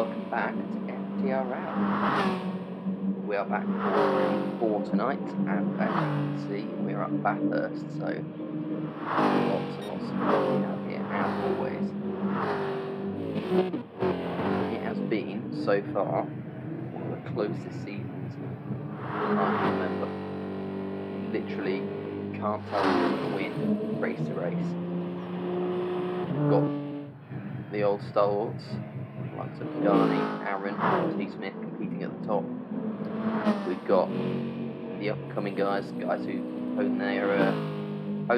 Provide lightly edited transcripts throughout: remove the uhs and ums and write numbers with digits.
welcome back to FTRL. We are back for tonight, and as you can see, we're at Bathurst, so lots and lots of fun we have here, as always. It has been, so far, one of the closest seasons I can remember. Literally can't tell who's going to win race to race. We've got the old stalwarts, like Pagani, Aaron, T. Smith competing at the top. We've got the up-and-coming guys who own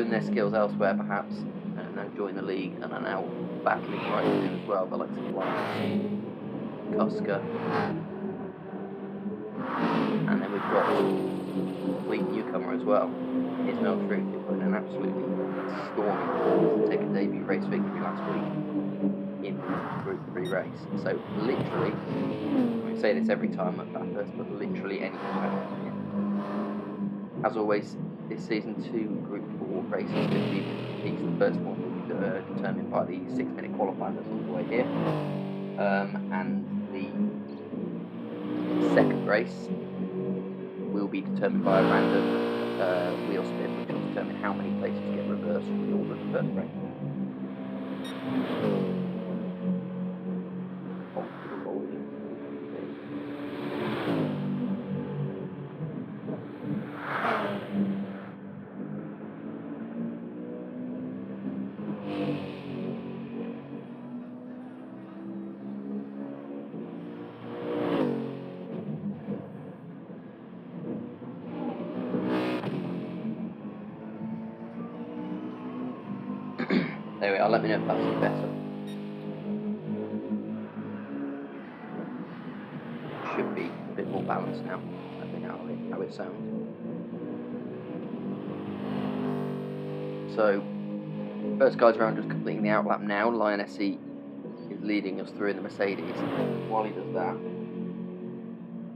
their skills elsewhere perhaps, and now join the league and are now battling right now as well. The likes of Lions, Cusker, and then we've got a complete newcomer as well, Ismail Truth, who put in an absolutely storming performance to take a debut race victory last week in the Group 3 race. So literally, I say this every time at Bathurst, but literally anything can happen here. As always, this season 2 Group 4 races, 50 each. The first one will be determined by the 6-minute qualifying that's on the way here, and the second race will be determined by a random wheel spin, which will determine how many places get reversed from the order of the first race. There we are, let me know if that's any better. Should be a bit more balanced now. Let me know how it sounds. So, first guys around just completing the outlap now. Lion SE is leading us through in the Mercedes. While he does that,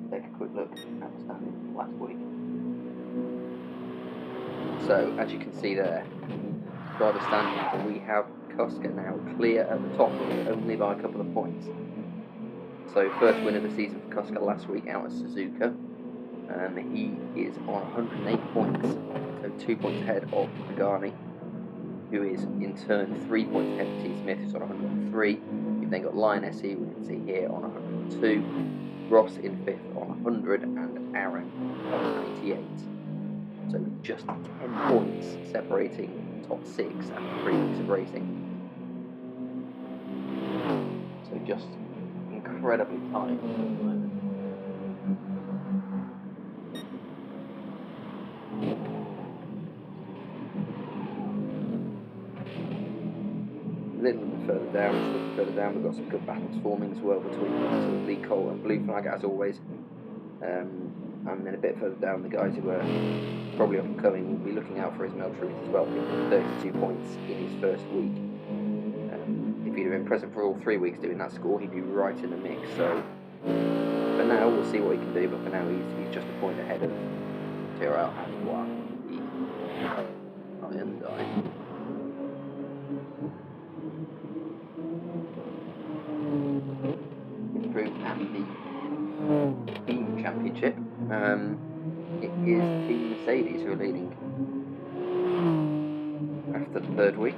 take a quick look at the standings last week. So, as you can see there, driver standings, we have Cusker now clear at the top, only by a couple of points. So first win of the season for Cusker last week out at Suzuka. He is on 108 points, so 2 points ahead of Pagani, who is in turn 3 points ahead of T. Smith, who's on 103. You've then got Lion SE, we can see here, on 102. Ross in 5th on 100, and Aaron on 98. So just 10 points separating top 6 after 3 weeks of racing. So just incredibly tight at the moment. A little bit further down, we've got some good battles forming as well between Lee Cole and Blue Flag as always. And then a bit further down, the guys who are probably up and coming will be looking out for Ismail Truth as well, picking 32 points in his first week. If he'd have been present for all 3 weeks doing that score, he'd be right in the mix. So for now, we'll see what he can do, but for now, he's just a point ahead of TRL and the Iron Die. Improved at the team championship. It is Team Mercedes who are leading after the third week.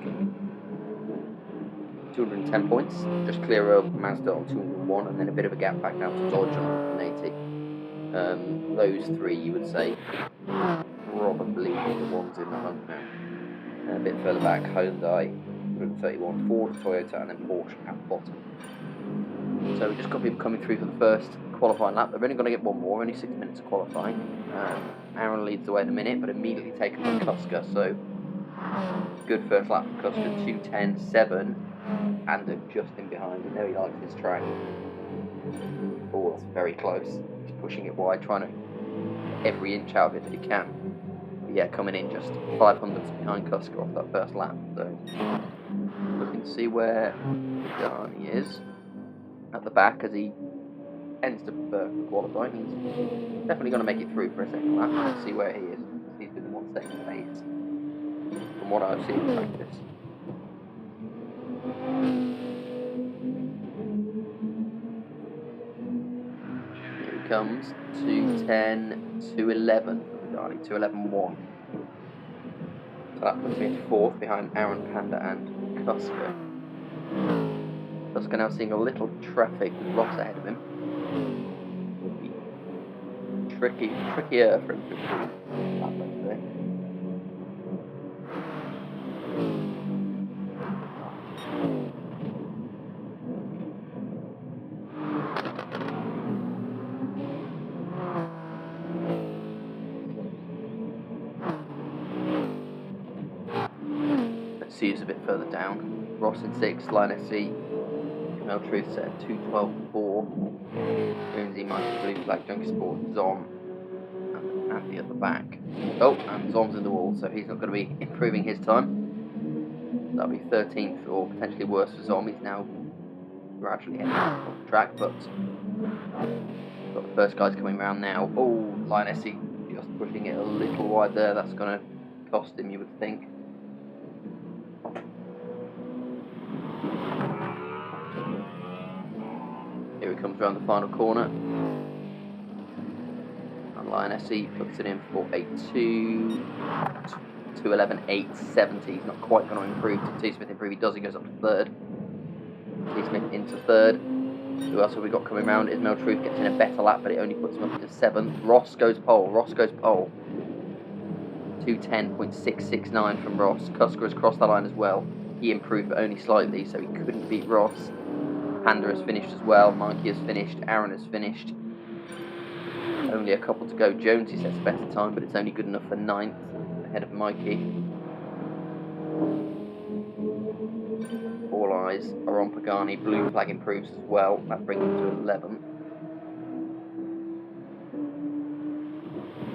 210 points, just clear of Mazda on 201, and then a bit of a gap back down to Dodge on 180. Those three, you would say, probably the ones in the hunt now. A bit further back, Hyundai 131, Ford, Toyota, and then Porsche at the bottom. So we've just got people coming through for the first qualifying lap. They're only going to get one more, only 6 minutes of qualifying. Aaron leads the way in a minute, but immediately taken by Cusker. So good first lap for Cusker, 2:10.7, and they're just in behind. And there he likes this track. Oh, that's very close. He's pushing it wide, trying to get every inch out of it that he can. But yeah, coming in just 500ths behind Cusker off that first lap. So looking to see where Pagani is at the back, as he tends to prefer qualifying. He's definitely going to make it through for a second lap. Let's see where he is. He's been the one second pace from what I've seen in practice. comes. 2:10, 2:11 for Pagani, 2:11.1. So that puts me in 4th behind Aaron, Panda and Cusker. Cusker now seeing a little traffic with Ross ahead of him. Would be trickier for him to improve that way today. C is a bit further down. Ross in 6th, Line SC. Mel Truth set at 2:12.4. Jonesy, Michael Blue Flag, Junkie Sport, Zom, and Andy at the back. Oh, and Zom's in the wall, so he's not going to be improving his time. That'll be 13th or potentially worse for Zom. He's now gradually heading off the track, but got the first guys coming around now. Oh, Line SC just pushing it a little wide there. That's going to cost him, you would think. Here he comes around the final corner. And Lion SC puts it in for a 2:11.870. He's not quite going to improve. T. Smith improve. He does. He goes up to 3rd. T. Smith into 3rd. Who else have we got coming around? Ismail Truth gets in a better lap, but it only puts him up to 7th. Ross goes pole. 2:10.669 from Ross. Cusker has crossed that line as well. He improved, but only slightly, so he couldn't beat Ross. Panda has finished as well. Mikey has finished. Aaron has finished. Only a couple to go. Jonesy sets a better time, but it's only good enough for 9th, ahead of Mikey. All eyes are on Pagani. Blue Flag improves as well. That brings him to 11th.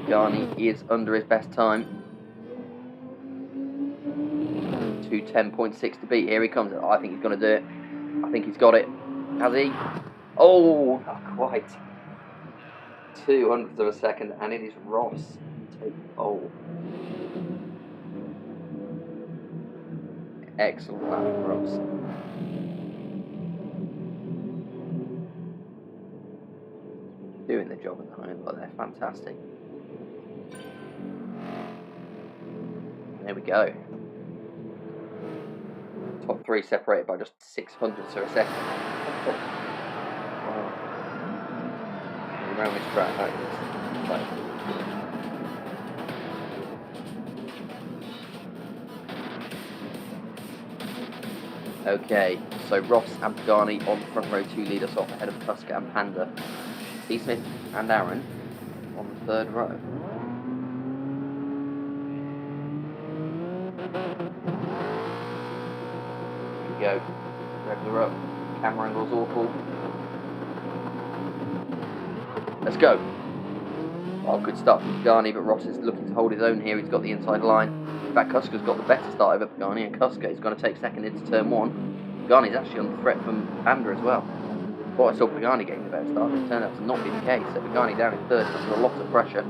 Pagani is under his best time. 2:10.6 to beat. Here he comes. I think he's going to do it. I think he's got it. Has he? Oh, not quite. 0.02 of a second, and it is Ross take pole. Excellent lap from Ross. Doing the job at the moment, but they're fantastic. There we go. Top 3 separated by just 0.06 of a second. Around this track, that is like, okay, so Ross and Pagani on the front row 2 lead us off ahead of Cusker and Panda. T. Smith and Aaron on the 3rd row. Here we go. Regular up. Camera angle's awful. Let's go. Oh, good start from Pagani, but Ross is looking to hold his own here. He's got the inside line. In fact, Cusker's got the better start over Pagani, and Cusker is going to take 2nd into turn 1. Pagani's actually on the threat from Panda as well. Thought I saw Pagani getting the better start. It turned out to not be the case. So Pagani down in 3rd, under a lot of pressure.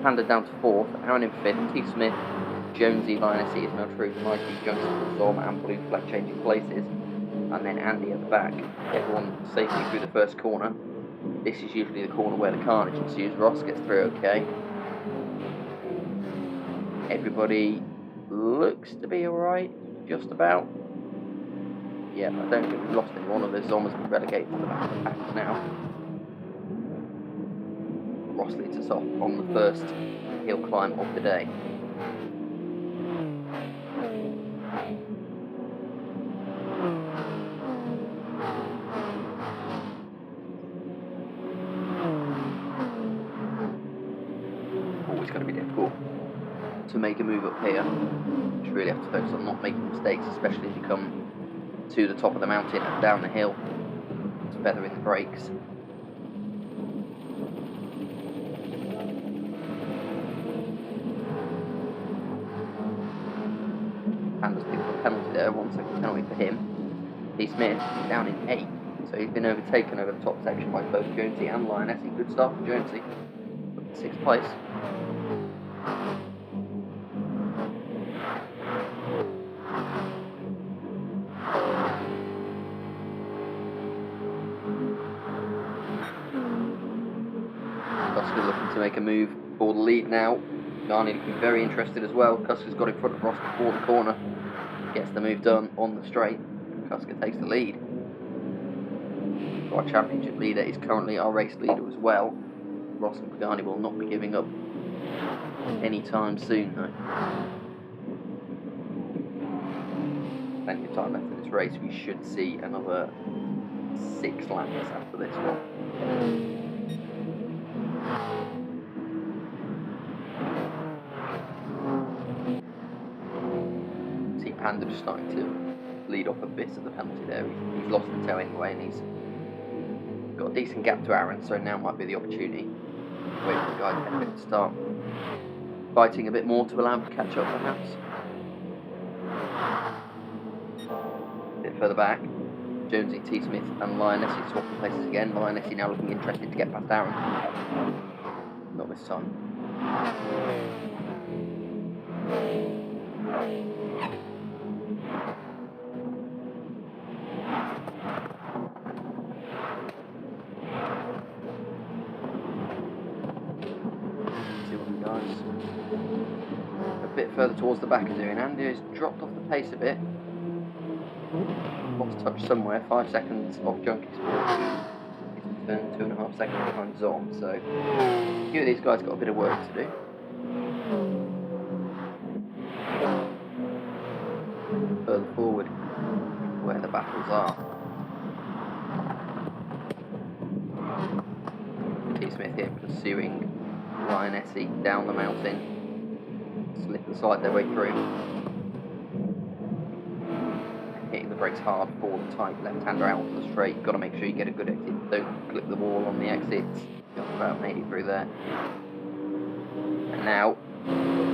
Panda down to 4th. Aaron in 5th. T. Smith, Jonesy, Line SC, Ismail Truth, Mikey, Junction, Zom, and Blue Flag changing places. And then Andy at the back. Everyone safely through the first corner. This is usually the corner where the carnage ensues. Ross gets through okay. Everybody looks to be alright, just about. Yeah, I don't think we've lost anyone of those. Zom has been relegated to the back of the pack now. Ross leads us off on the first hill climb of the day. Always going to be difficult to make a move up here. You really have to focus on not making mistakes, especially as you come to the top of the mountain and down the hill. It's feathering the brakes. Panda's picked up a penalty there, 1 second penalty for him. T. Smith is down in 8th, so he's been overtaken over the top section by both Jonesy and Lion SC. Good start for Jonesy, but 6th place. Cusker looking to make a move for the lead now. Garney looking very interested as well. Cusker's got in front of Ross before the corner. Gets the move done on the straight. Cusker takes the lead. Our championship leader is currently our race leader as well. Ross and Pagani will not be giving up anytime soon though. Plenty of time left in this race. We should see another 6 laps after this one. See Panda just starting to lead off a bit of the penalty there. He's lost the toe anyway, and he's got a decent gap to Aaron, so now might be the opportunity. Wait for the guy to start fighting a bit more to allow him to catch up perhaps. A bit further back, Jonesy, T. Smith and Lionessi swapping places again. Lionessi now looking interested to get past Aaron. Not this time. A bit further towards the back of doing. Andy has dropped off the pace a bit. Lost touch somewhere. 5 seconds off Junkie Sport. He's turned 2.5 seconds behind Zom. So a few of these guys got a bit of work to do. Further forward, where the battles are. T. Smith here pursuing Lionessi down the mountain. Slip and slide their way through. Hitting the brakes hard for the tight left-hander out of the straight. Got to make sure you get a good exit. Don't clip the wall on the exits. Just about made it through there. And now,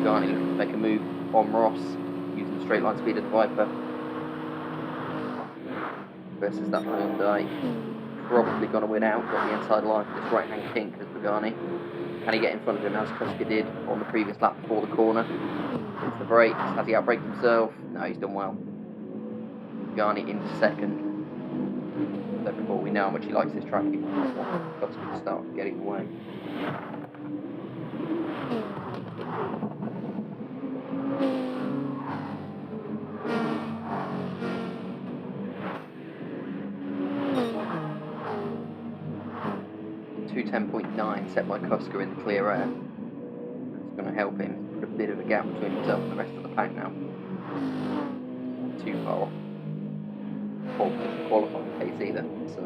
Garney looking to make a move on Ross, using the straight line speed of the Viper. Versus that Hyundai. Probably going to win out. Got the inside line for this right-hand kink as Pagani. Can he get in front of him as Cusker did on the previous lap before the corner? Hits the brakes. Has he outbraked himself? No, he's done well. Garney into second. So before we know how much he likes this track, he wants Cusker to start getting away. .9 set by Cusker in the clear air. It's going to help him put a bit of a gap between himself and the rest of the pack now. Not too far off qualifying pace either. So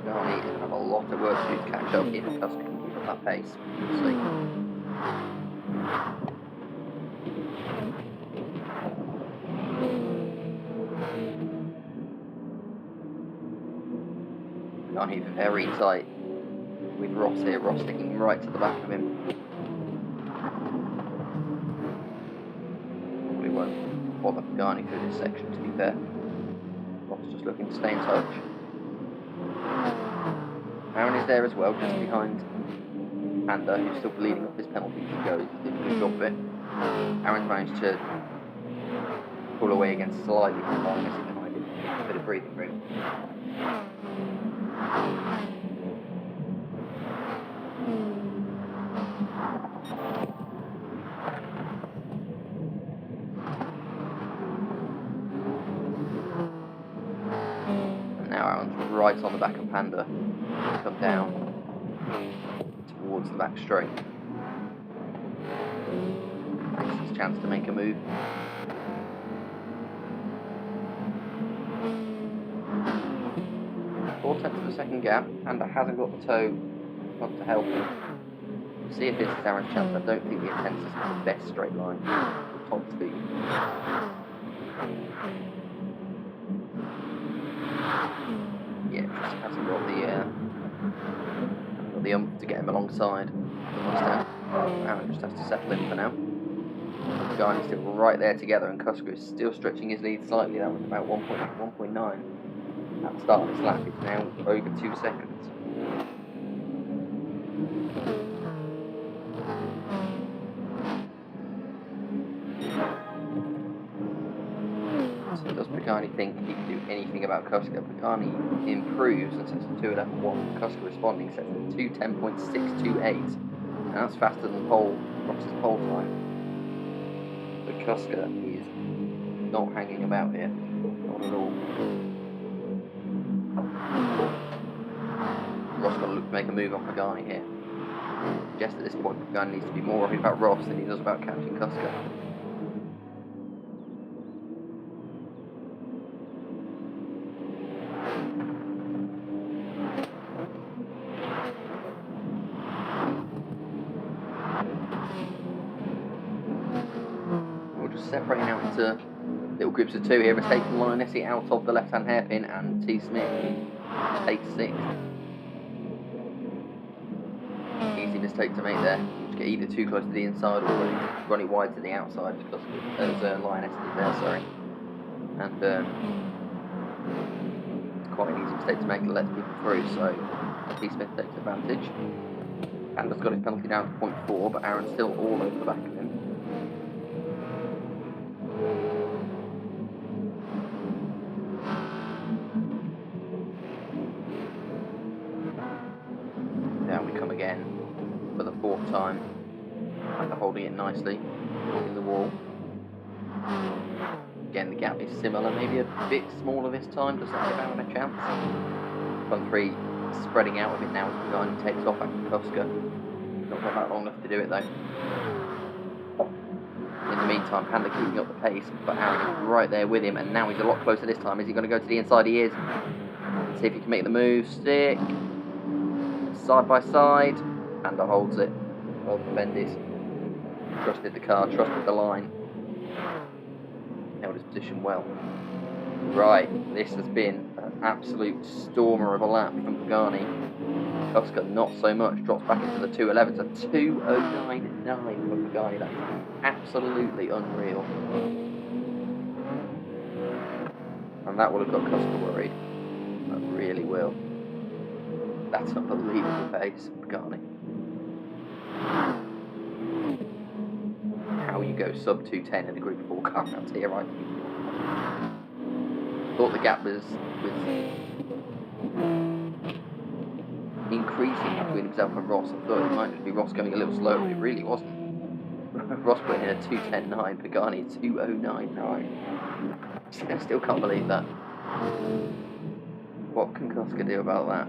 Garney is going to have a lot of work to do to catch up if Cusker can keep up that pace. We'll see. Garney very tight with Ross here. Ross sticking right to the back of him. Probably won't bother Garney through this section, to be fair. Ross just looking to stay in touch. Aaron is there as well, just behind Panda, who's still bleeding off his penalty to go. He did a good job of it. Aaron's managed to pull away against slightly from Lionessi behind him. A bit of breathing room. And now Aaron's right on the back of Panda. Come down towards the back straight. Takes his chance to make a move. Tenths of a second gap. Panda hasn't got the toe to help him. See if this is Aaron's chance. I don't think the intent is the best straight line for top speed. Yeah, just hasn't got the umph to get him alongside the Mustang. Aaron just has to settle in for now. The guy is still right there together, and Cusker is still stretching his lead slightly. That was about 1.9. At the start of this lap, it's now over 2 seconds. So does Pagani think he can do anything about Kuska. Pagani improves and sets a 2:11.1. Kuska responding sets a 2:10.628. And that's faster than Ross's pole time. But Kuska is not hanging about here. Not at all. Ross got to look to make a move on Pagani here. Just at this point, Pagani needs to be more worried about Ross than he does about catching Kuska. We're just separating out into little groups of two here. We're taking Lioness out of the left-hand hairpin, and T. Smith takes 6th. Easy mistake to make there. You get either too close to the inside or run it wide to the outside, because Lioness did there, sorry. And it's quite an easy mistake to make that lets people through, so T. Smith takes advantage. Panda's got his penalty down to 0.4, but Aaron's still all over the back of him. Down we come again for the 4th time. Panda holding it nicely in the wall. Again, the gap is similar, maybe a bit smaller this time, just like Aaron a chance. 1-3 spreading out a bit now as Pagani takes off after Kuska. Not got that long enough to do it though. In the meantime, Panda keeping up the pace, but Aaron is right there with him, and now he's a lot closer this time. Is he going to go to the inside? He is. Let's see if he can make the move. Stick. Side by side. Panda holds it. Well defended. Trusted the car, trusted the line. Held his position well. Right, this has been an absolute stormer of a lap from Pagani. Kuska not so much, drops back into the 2:11, so 2:09.9 for Pagani. That is absolutely unreal. And that will have got Kuska worried. That really will. That's unbelievable pace, Pagani. How you go sub 2:10 in a Group 4 car, I'll tell you right. Thought the gap was increasing between himself and Ross. I thought it might just be Ross going a little slower, but it really wasn't. Ross put in a 2:10.9, Pagani 2:09.9. I still can't believe that. What can Kuska do about that?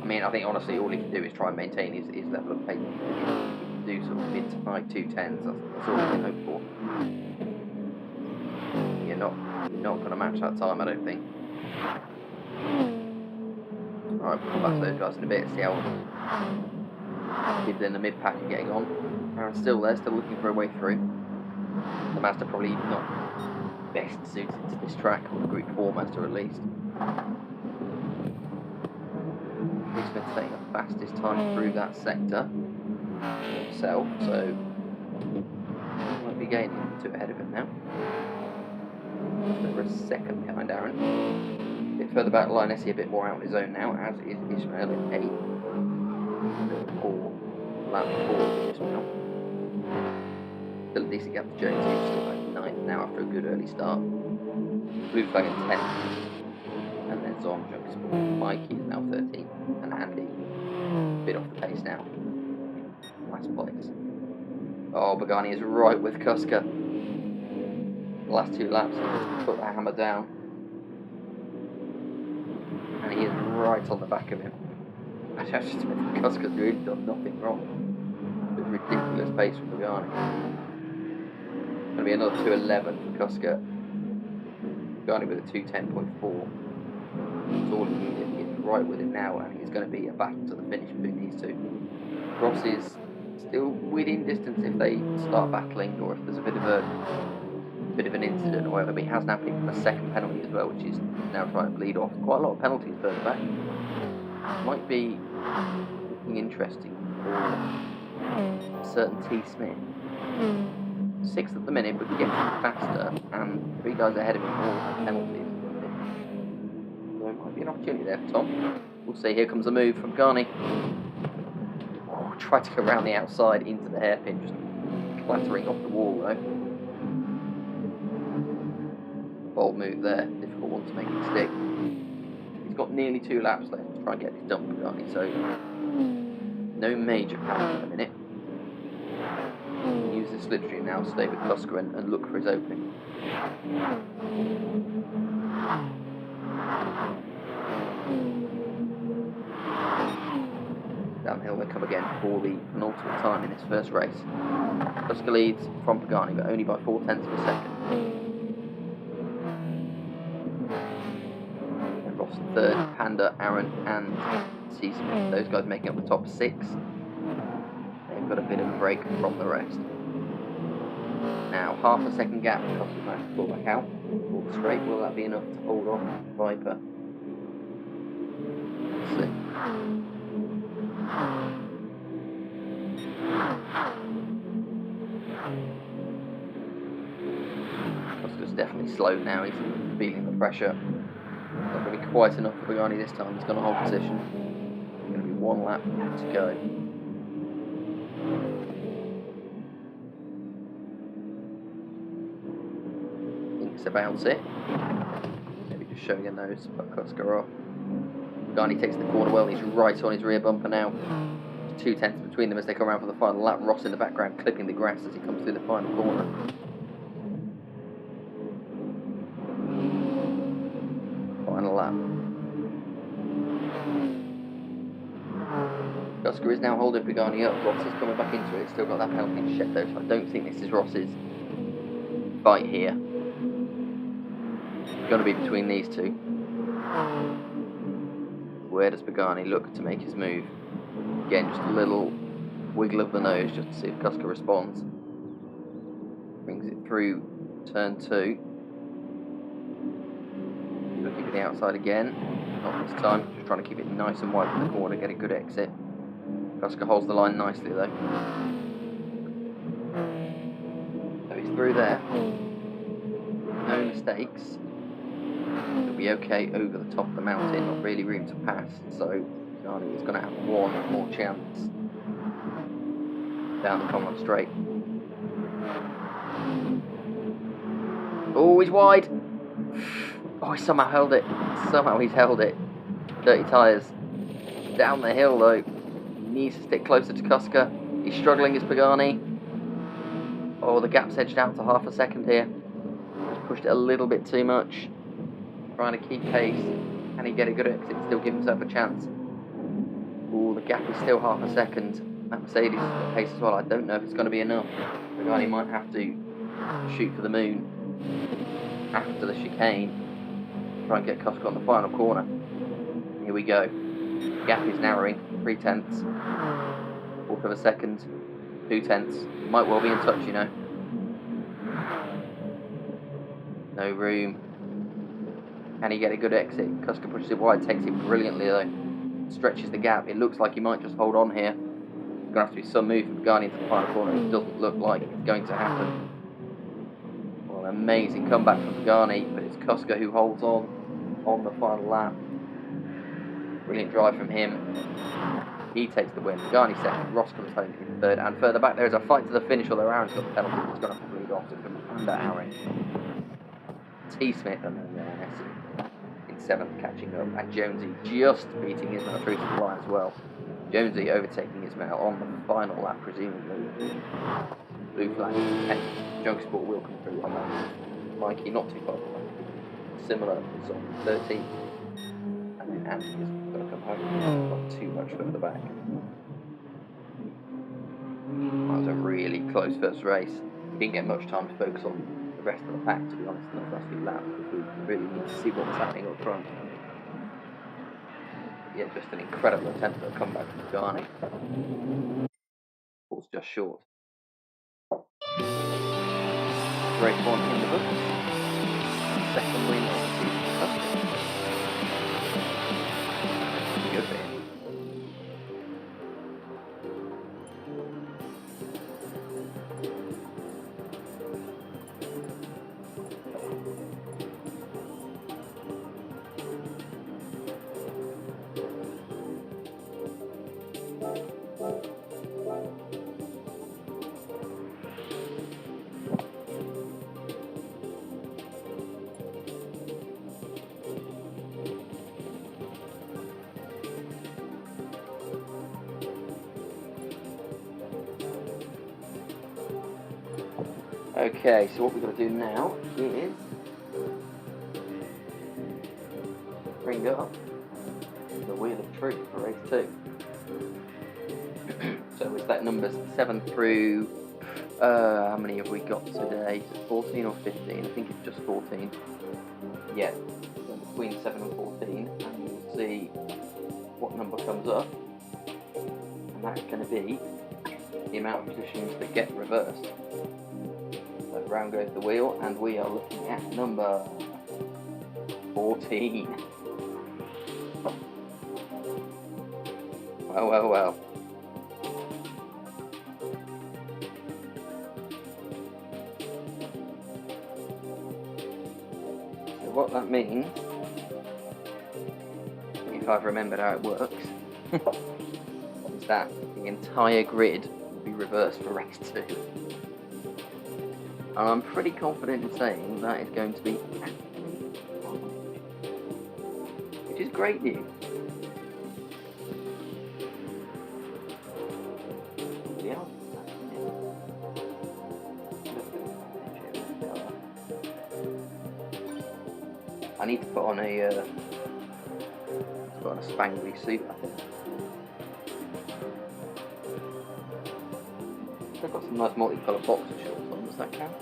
I mean, I think honestly all he can do is try and maintain his level of pace. He can do sort of mid to high 2:10s, that's all he can hope for. You're not going to match that time, I don't think. Alright, we'll come back to those guys in a bit, see how people in the mid-pack are getting on. Aaron's still there, still looking for a way through. The Mazda probably not best suited to this track, or the Group 4 Mazda at least. He's been taking the fastest time through that sector himself, so might be gaining 2 ahead of him now. Over a second behind Aaron. A bit further back, Lioness a bit more out on his own now, as is Ishmael in 8th. Lap 4 with Ishmael. Still a decent gap to Jones, who's still back in 9th now after a good early start. Blue flag in 10th. And then Zom jumps. Mikey is now 13th. And Andy, a bit off the pace now. Last place. Oh, Pagani is right with Kuska. The last 2 laps, he just put the hammer down. And he is right on the back of him. Kuska's really done nothing wrong. It's ridiculous pace from Pagani. Going to be another 2:11 for Kuska. Pagani with a 2:10.4. That's all he needed. He's right with it now, and he's going to be a battle to the finish between these two. Ross is still within distance if they start battling, or if there's a bit of an incident or whatever. But he has now picked up a second penalty as well, which is now trying to bleed off. Quite a lot of penalties further back. Might be looking interesting for certain T. Smith. 6th at the minute, but getting faster, and 3 guys ahead of him all have penalties. So it might be an opportunity there for Tom. We'll see. Here comes a move from Pagani. Oh, tried to go around the outside into the hairpin, just clattering off the wall though. Bold move there, difficult one to make it stick. He's got nearly 2 laps left to try and get this done, Pagani, so no major panic in a minute. Use the slipstream now, stay with Kuska and look for his opening. Downhill they come again for the penultimate time in this first race. Kuska leads from Pagani, but only by 0.4 of a second. And Ross in third, Panda, Aaron and C. Smith, those guys making up the top 6. They've got a bit of a break from the rest. Now, half a second gap, Kuska managed to pull back out. Pull the straight, will that be enough to hold off Viper? Let's see. Kuska's definitely slowed now, he's feeling the pressure. Not going to be quite enough for Pagani this time, he's going to hold position. It's going to be 1 lap to go. Thinks about it. Maybe just showing a nose, but Kuska off. Pagani takes the corner well, he's right on his rear bumper now. 2/10 between them as they come around for the final lap. Ross in the background clipping the grass as he comes through the final corner. Final lap. Kuska is now holding Pagani up. Ross is coming back into it. Still got that penalty to shed though, so I don't think this is Ross's fight here. It's going to be between these two. Where does Pagani look to make his move? Again, just a little wiggle of the nose just to see if Kuska responds. Brings it through turn 2. Looking for the outside again. Not this time, just trying to keep it nice and wide from the corner, get a good exit. Kuska holds the line nicely though. So he's through there. No mistakes. He'll be okay over the top of the mountain, not really room to pass, so Pagani is going to have 1 more chance down the common straight. Oh, he's wide! Oh, he somehow held it. Somehow he's held it. Dirty tyres. Down the hill though. He needs to stick closer to Kuska. He's struggling as Pagani. Oh, the gap's edged out to half a second here. Just pushed it a little bit too much. Trying to keep pace. Can he get a good exit? Still give himself a chance. Oh, the gap is still half a second. That Mercedes has got pace as well. I don't know if it's going to be enough. Pagani might have to shoot for the moon after the chicane. Try and get Kuska on the final corner. Here we go. Gap is narrowing. 3/10. 1/4 of a second. 2/10. Might well be in touch, you know. No room. Can he get a good exit? Kuska pushes it wide, takes it brilliantly though. Stretches the gap. It looks like he might just hold on here. There's going to have to be some move from Pagani into the final corner. It doesn't look like it's going to happen. Well, an amazing comeback from Pagani, but it's Kuska who holds on the final lap. Brilliant drive from him. He takes the win. Pagani second. Ross comes home in third. And further back there is a fight to the finish, although Aaron's got the penalty. He's going to have to bleed off to come under Aaron. T. Smith and then Nessie in 7th catching up, and Jonesy just beating Ismail through to the line as well. Jonesy overtaking Ismail on the final lap, presumably. Blue flag 10th. Junk Sport will come through on that. Mikey not too far behind. Similar is on 13th. And then Andy is going to come home, not too much further back. That was a really close first race. We didn't get much time to focus on the rest of the pack, to be honest, in the last few laps, because we really need to see what was happening up front. Yeah, just an incredible attempt at a comeback from Pagani. Was just short. Race 1 in the books. Second win of the season. Good for him. Okay, so what we've got to do now is bring up the Wheel of Truth for race 2. So it's that numbers 7 through, how many have we got today? Is it 14 or 15? I think it's just 14. Yeah, so between 7 and 14, and we'll see what number comes up, and that's going to be the amount of positions that get reversed. So round goes the wheel, and we are looking at number 14. Well, well, well. So what that means, if I've remembered how it works, is that the entire grid will be reversed for race 2. And I'm pretty confident in saying that is going to be absolutely fine, which is great news. I need to put on a spangly suit, I think. I've got some nice multicolour boxer shorts on, does that count?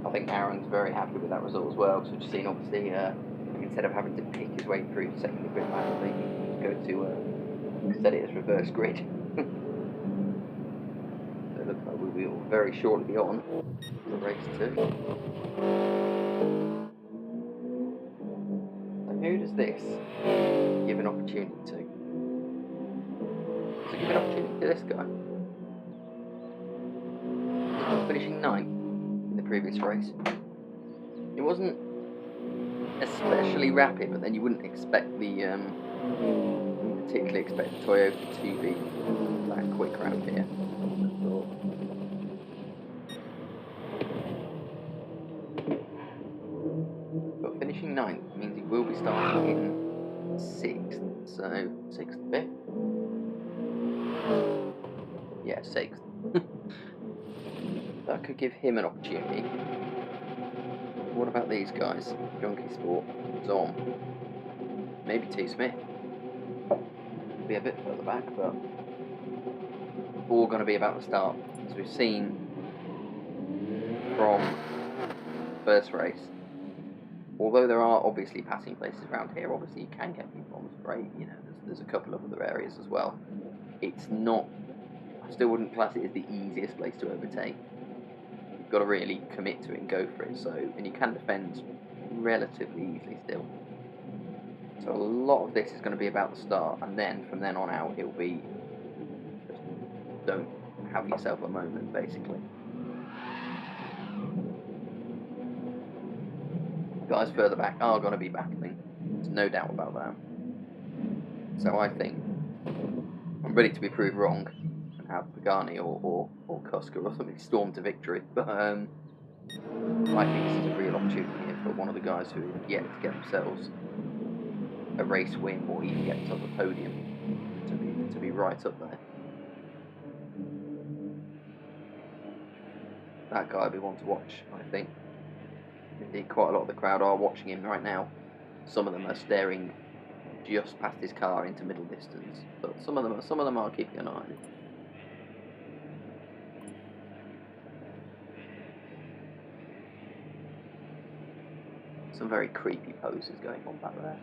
I think Aaron's very happy with that result as well, because we've seen obviously instead of having to pick his way through setting the grid manually, he can go to set it as reverse grid. So it looks like we will very shortly be on to race 2. So who does this give an opportunity to? Does it give an opportunity to this guy? Finishing 9th in the previous race. It wasn't especially rapid, but then you wouldn't expect the particularly expect the Toyota to be that quick around here. But finishing 9th means he will be starting in 6th, so 6th, 5th? Yeah, 6th. That could give him an opportunity. What about these guys? Junkie Sport, Zom, maybe T. Smith. Be a bit further back, but all going to be about the start. As we've seen from the first race, although there are obviously passing places around here, obviously you can get people on the straight, you know, there's a couple of other areas as well. It's not, I still wouldn't class it as the easiest place to overtake. You've got to really commit to it and go for it, so, and you can defend relatively easily still. So a lot of this is going to be about the start, and then from then on out it'll be just don't have yourself a moment, basically. Guys further back are going to be battling, there's no doubt about that. So I think I'm ready to be proved wrong and have Pagani or Kuska or something storm to victory, but I think this is a real opportunity here for one of the guys who have yet to get themselves a race win or even get themselves a podium to be right up there. That guy will be one to watch, I think. Indeed, quite a lot of the crowd are watching him right now. Some of them are staring just past his car into middle distance, but some of them are keeping an eye on him. Some very creepy poses going on back there.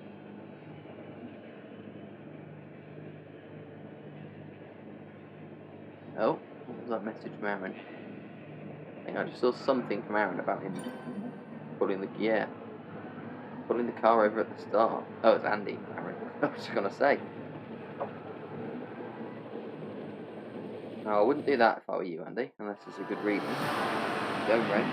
Oh, what was that message from Aaron? I think I just saw something from Aaron about him pulling the car over at the start. Oh, it's Andy, Aaron. I was just gonna say. No, I wouldn't do that if I were you, Andy, unless there's a good reason. Don't wreck.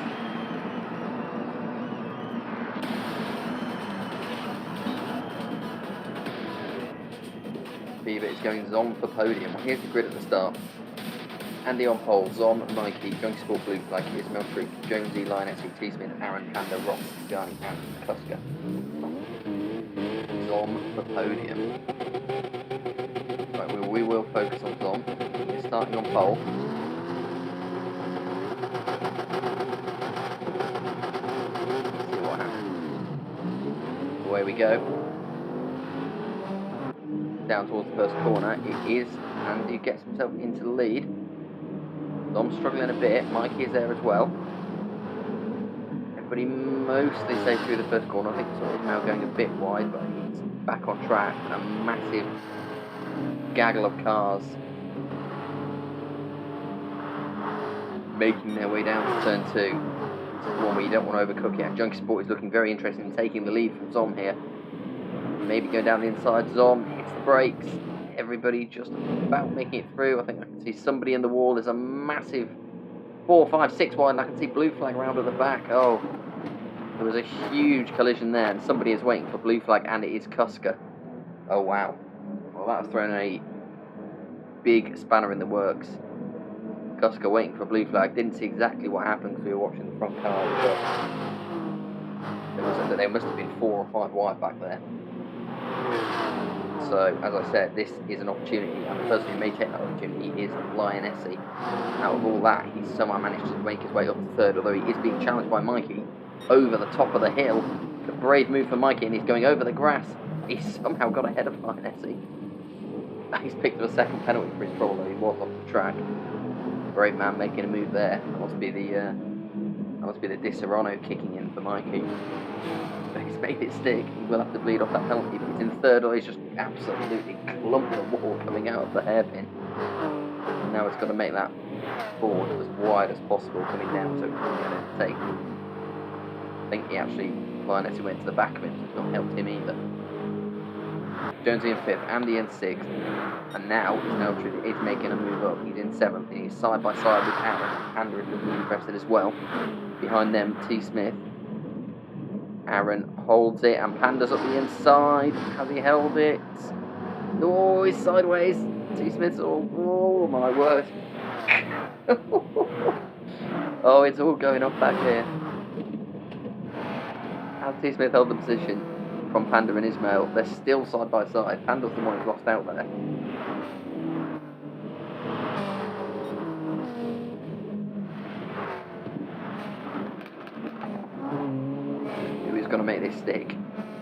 Beaver is going Zom for podium. Well, here's the grid at the start. Andy on pole, Zom, Mikey, Junkie Sport, Blue Flag, Ismail Troop, Jonesy, Lioness, T. Smith, Aaron, Panda, Ross, Garni, and Kuska. Zom for podium. Right, we will focus on Zom. He's starting on pole. Let's see what happens. Away we go. Down towards the first corner. It is, and he gets himself into the lead. Zom's struggling a bit. Mikey is there as well. Everybody mostly safe through the first corner. I think it's now going a bit wide, but he's back on track, and a massive gaggle of cars making their way down to turn 2. This is one where you don't want to overcook it, and Junkie Sport is looking very interested in taking the lead from Zom here. Maybe going down the inside. Zom hits the brakes. Everybody just about making it through. I think I can see somebody in the wall. There's a massive 4, 5, 6 wide, and I can see Blue Flag around at the back. Oh, there was a huge collision there, and somebody is waiting for Blue Flag, and it is Kuska. Oh, wow. Well, that's thrown a big spanner in the works. Kuska waiting for Blue Flag. Didn't see exactly what happened because we were watching the front car, but there must have been 4 or 5 wide back there. So, as I said, this is an opportunity, and the person who may take that opportunity is Lionessy. Out of all that, he's somehow managed to make his way up to third, although he is being challenged by Mikey over the top of the hill. A brave move for Mikey, and he's going over the grass. He's somehow got ahead of Lionessy. He's picked up a second penalty for his troll, though he was off the track. Brave man making a move there. That must be the Di Serrano kicking in for Mikey. But he's made it stick. He will have to bleed off that penalty, but he's in third, or he's just absolutely clumped the wall coming out of the hairpin. And now it's got to make that board as wide as possible coming down so it can get it take. I think he actually, Lionessy went to the back of him, so it's not helped him either. Jonesy in 5th, Andy in 6th, and now is making a move up. He's in 7th, and he's side by side with Aaron. Panda is looking impressive as well. Behind them, T. Smith. Aaron holds it, and Panda's up the inside. Has he held it? Oh, he's sideways. T. Smith's oh my word. Oh, it's all going up back here. Has T. Smith held the position from Panda and Ismail? They're still side by side. Panda's the one who's lost out there. Who's going to make this stick?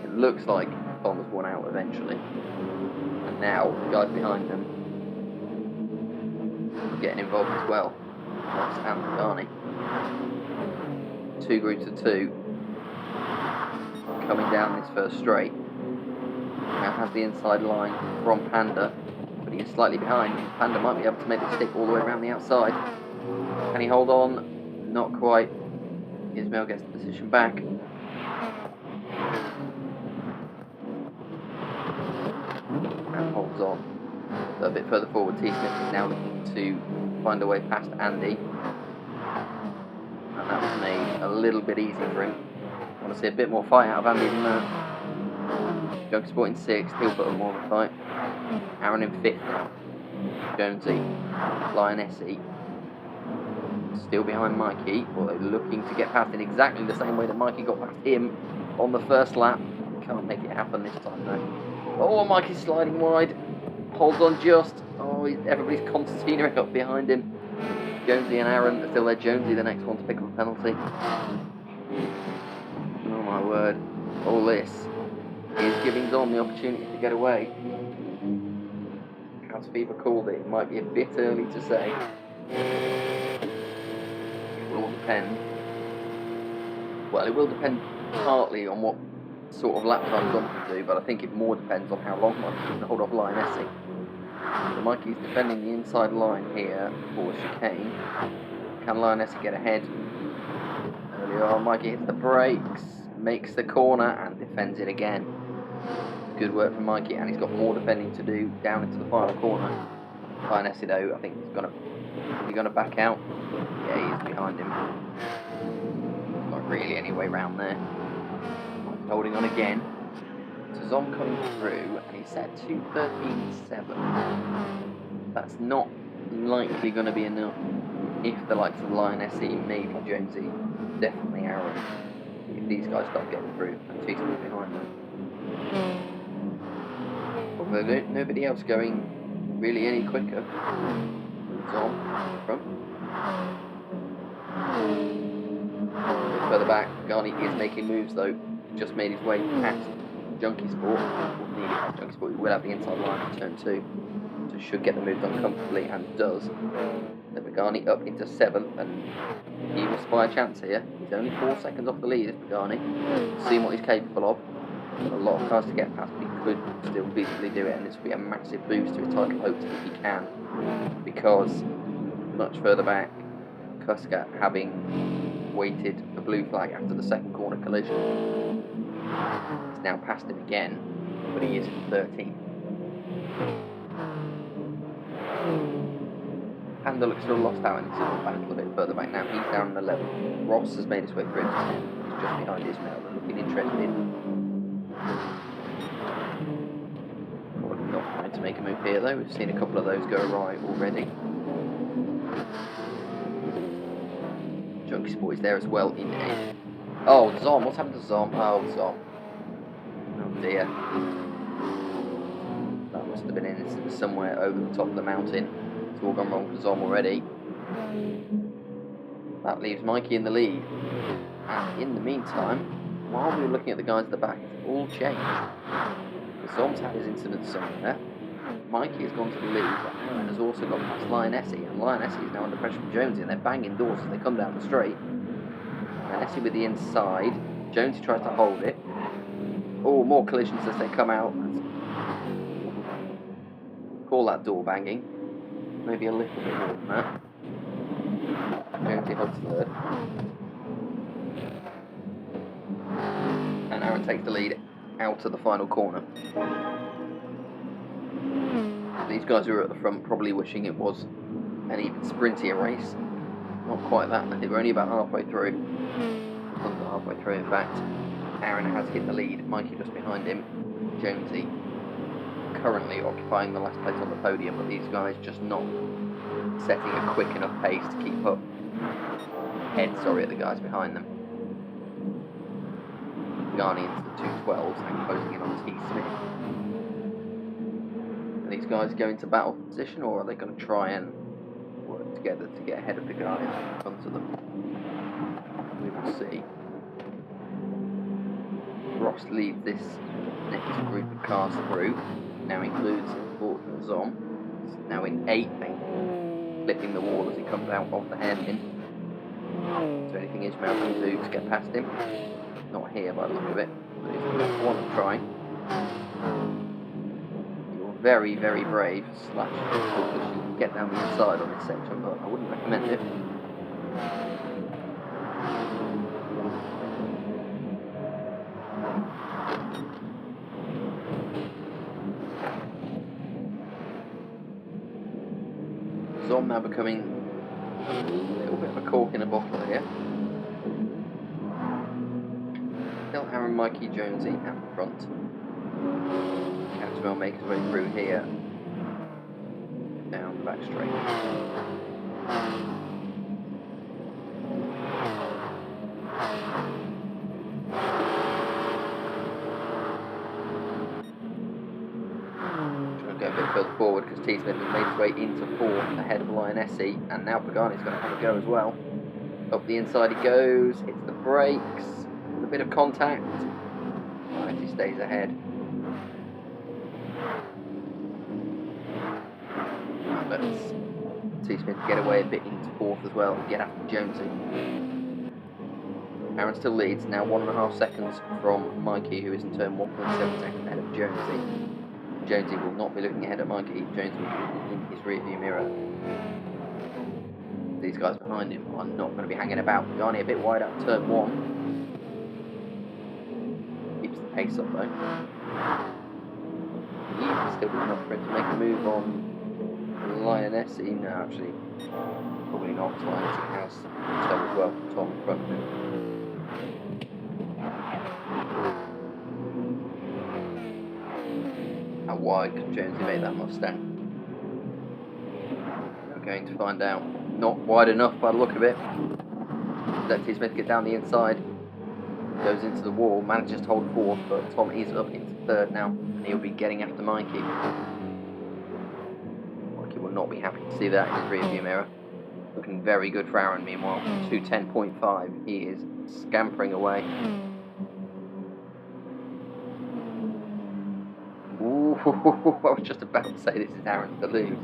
It looks like Thomas won out eventually. And now the guys behind them are getting involved as well. Ross and Garni. 2 groups of 2 coming down this first straight. Now has the inside line from Panda, but he is slightly behind. Panda might be able to make the stick all the way around the outside. Can he hold on? Not quite. Ismail gets the position back. And holds on. So a bit further forward, T. Smith is now looking to find a way past Andy. And that was made a little bit easy for him. I want to see a bit more fight out of Andy than that. Junkie Sport in 6th, he'll put up more of a fight. Aaron in 5th now. Jonesy, Lionessy, still behind Mikey, although looking to get past in exactly the same way that Mikey got past him on the first lap. Can't make it happen this time though. Oh, Mikey's sliding wide. Holds on just. Oh, everybody's concertinaing up behind him. Jonesy and Aaron are still there. Jonesy, the next one to pick up a penalty. Oh my word. All this is giving Zom the opportunity to get away. As Fever called it, it might be a bit early to say. It will all depend. Well, it will depend partly on what sort of lap time Zom can do, but I think it more depends on how long Mikey can hold off Lionessy. So Mikey's defending the inside line here for chicane. Can Lionessy get ahead? Earlier on, Mikey hits the brakes, makes the corner, and defends it again. Good work from Mikey, and he's got more defending to do down into the final corner. Lionessy, though, I think he's going to Is he going to back out? Yeah, he is behind him. Not really any way round there. Holding on again. So Zom coming through, and he's set to 13.7. That's not likely going to be enough if the likes of Lion SE, maybe Jonesy, definitely Aaron, if these guys start getting through, and Cheeseman's behind them. Although nobody else going really any quicker. Zom in front. A bit further back, Garni is making moves though. Just made his way past Junkie Sport. Nearly past Junkie Sport. He will have the inside line in turn 2. So should get the move done comfortably, and does. Then Pagani up into 7th, and he will spy a chance here. He's only 4 seconds off the lead, is Pagani. Seeing what he's capable of. Got a lot of cars to get past, but he could still visibly do it, and this will be a massive boost to his title hopes if he can. Because much further back, Kuska, having waited for blue flag after the second corner collision, he's now passed him again, but he is in 13th. Panda looks still lost out in this little battle a bit further back now. He's down in 11. Ross has made his way through into 10. He's just behind Ismail, looking interested. Probably not trying to make a move here though. We've seen a couple of those go awry already. Junkie Sport is there as well in 8. Oh, Zom. What's happened to Zom? Oh, Zom. Oh dear. That must have been in somewhere over the top of the mountain. It's all gone wrong for Zom already. That leaves Mikey in the lead. And in the meantime, while we were looking at the guys at the back, it's all changed. Zom's had his incident somewhere. Mikey has gone to the lead, but Aaron has also got past Lion Essie, and Lion Essie is now under pressure from Jonesy, and they're banging doors as they come down the straight. And Essie with the inside. Jonesy tries to hold it. Oh, more collisions as they come out. Call that door banging. Maybe a little bit more than that. Jonesy holds third. And Aaron takes the lead out of the final corner. These guys who are at the front probably wishing it was an even sprintier race. Not quite that. They were only about halfway through. Under halfway through, in fact. Aaron has hit the lead. Mikey just behind him. Jonesy currently occupying the last place on the podium, but these guys just not setting a quick enough pace to keep up. At the guys behind them. Garni into the 212s and closing in on T. Smith. Are these guys going to battle position, or are they going to try and work together to get ahead of the guys in front of them? We will see. Ross leads this next group of cars through. Now includes Fortune Zom. It's now in 8th, flipping the wall as he comes out of the hairpin. So anything Ismail can do to get past him. Not here by the look of it, but he's going to want to try. You're very, very brave, Slash. Hopefully you can get down the inside on this section, but I wouldn't recommend it. Zom now becoming a little bit of a cork in a bottle here. Still Aaron, Mikey, Jonesy at the front. Catchwell make his way through here. Down the back straight. Trying to go a bit further forward because T. Smith has made his way into 4th ahead of Lion Essie, and now Pagani's going to have a go as well. Up the inside he goes, hits the brakes. A bit of contact, and he stays ahead. Let's T. Smith get away a bit into 4th as well and get after Jonesy. Aaron still leads, now 1.5 seconds from Mikey, who is in turn 1.7 seconds ahead of Jonesy. Jonesy will not be looking ahead at Mikey. Jonesy will be in his rearview mirror. These guys behind him are not going to be hanging about. Garni a bit wide out turn 1. Keeps the pace up though. He's still good enough for him to make a move on Lioness, no, actually, probably not. Lioness has toe as well. Tom in front of him. How wide can Jonesy make that Mustang? We're going to find out. Not wide enough by the look of it. Let T. Smith get down the inside. Goes into the wall, manages to hold fourth, but Tom is up into third now, and he'll be getting after Mikey. Mikey will not be happy to see that in his rear view mirror. Looking very good for Aaron, meanwhile. 2:10.5, he is scampering away. Ooh, I was just about to say this is Aaron's to lose.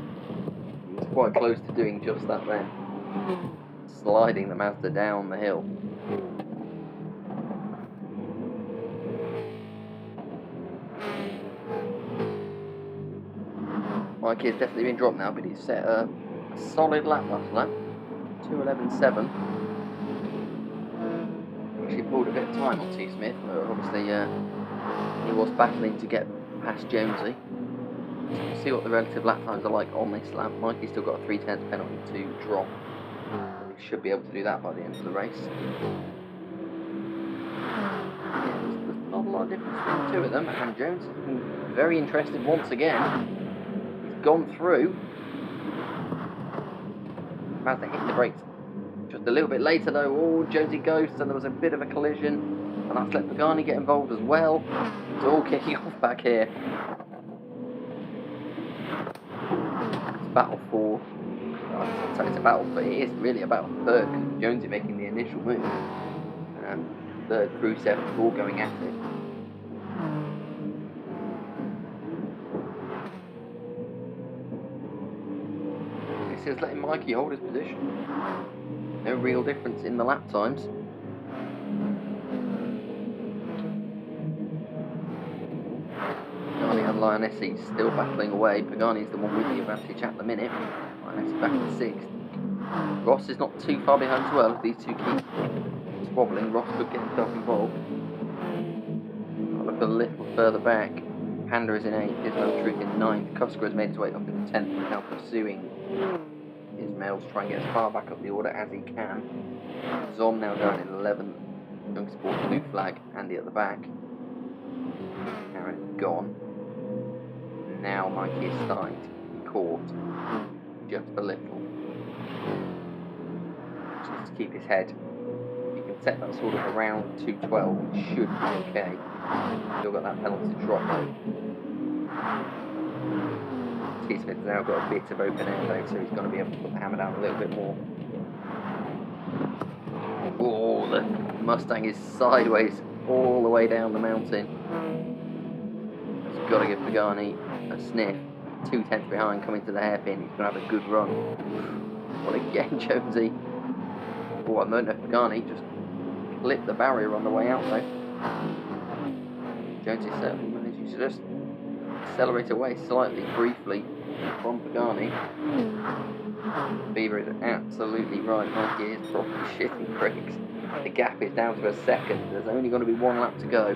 He was quite close to doing just that then. Sliding the Mazda down the hill. Mikey has definitely been dropped now, but he's set a solid lap last lap. 2:11.7. Actually pulled a bit of time on T. Smith. Obviously, he was battling to get past Jonesy. So we'll see what the relative lap times are like on this lap. Mikey's still got a 3/10 penalty to drop. He should be able to do that by the end of the race. Yeah, there's not a lot of difference between the two of them, and Jones is looking very interested once again. He's gone through. Mazda hit the brakes just a little bit later though. Oh, Jonesy ghosts, and there was a bit of a collision, and that's let Pagani get involved as well. It's all kicking off back here. It's a battle for, I'd say it's a battle, but it is really about third, because Jonesy making the initial move, and third, crew 7 all going at it. This is letting Mikey hold his position. No real difference in the lap times. Pagani and Lioness still battling away. Pagani's the one with the advantage at the minute. Lioness back in 6th. Ross is not too far behind as well. If these two keep squabbling, Ross could get himself involved. I'll look a little further back. Panda is in 8th, Ismail Truth in 9th. Kusker has made his way up into 10th and is now pursuing Ismail to try and get as far back up the order as he can. Zom now down in 11th. Young Sport blue flag, Andy at the back. Aaron is gone. Now Mikey is starting to be caught just a little. Just to keep his head. You can set that sort of around 2:12, it should be okay. Still got that penalty drop though. T. Smith's now got a bit of open air though, so he's going to be able to put the hammer down a little bit more. Oh, the Mustang is sideways all the way down the mountain. He's got to give Pagani a sniff. 2/10 behind, coming to the hairpin. He's going to have a good run. Well, again, Jonesy. Oh, I don't know if Pagani just clipped the barrier on the way out though. Jonesy certainly managed to just accelerate away slightly, briefly, from Pagani. Beaver is absolutely right. Mikey is probably shitting bricks. The gap is down to a second. There's only going to be one lap to go.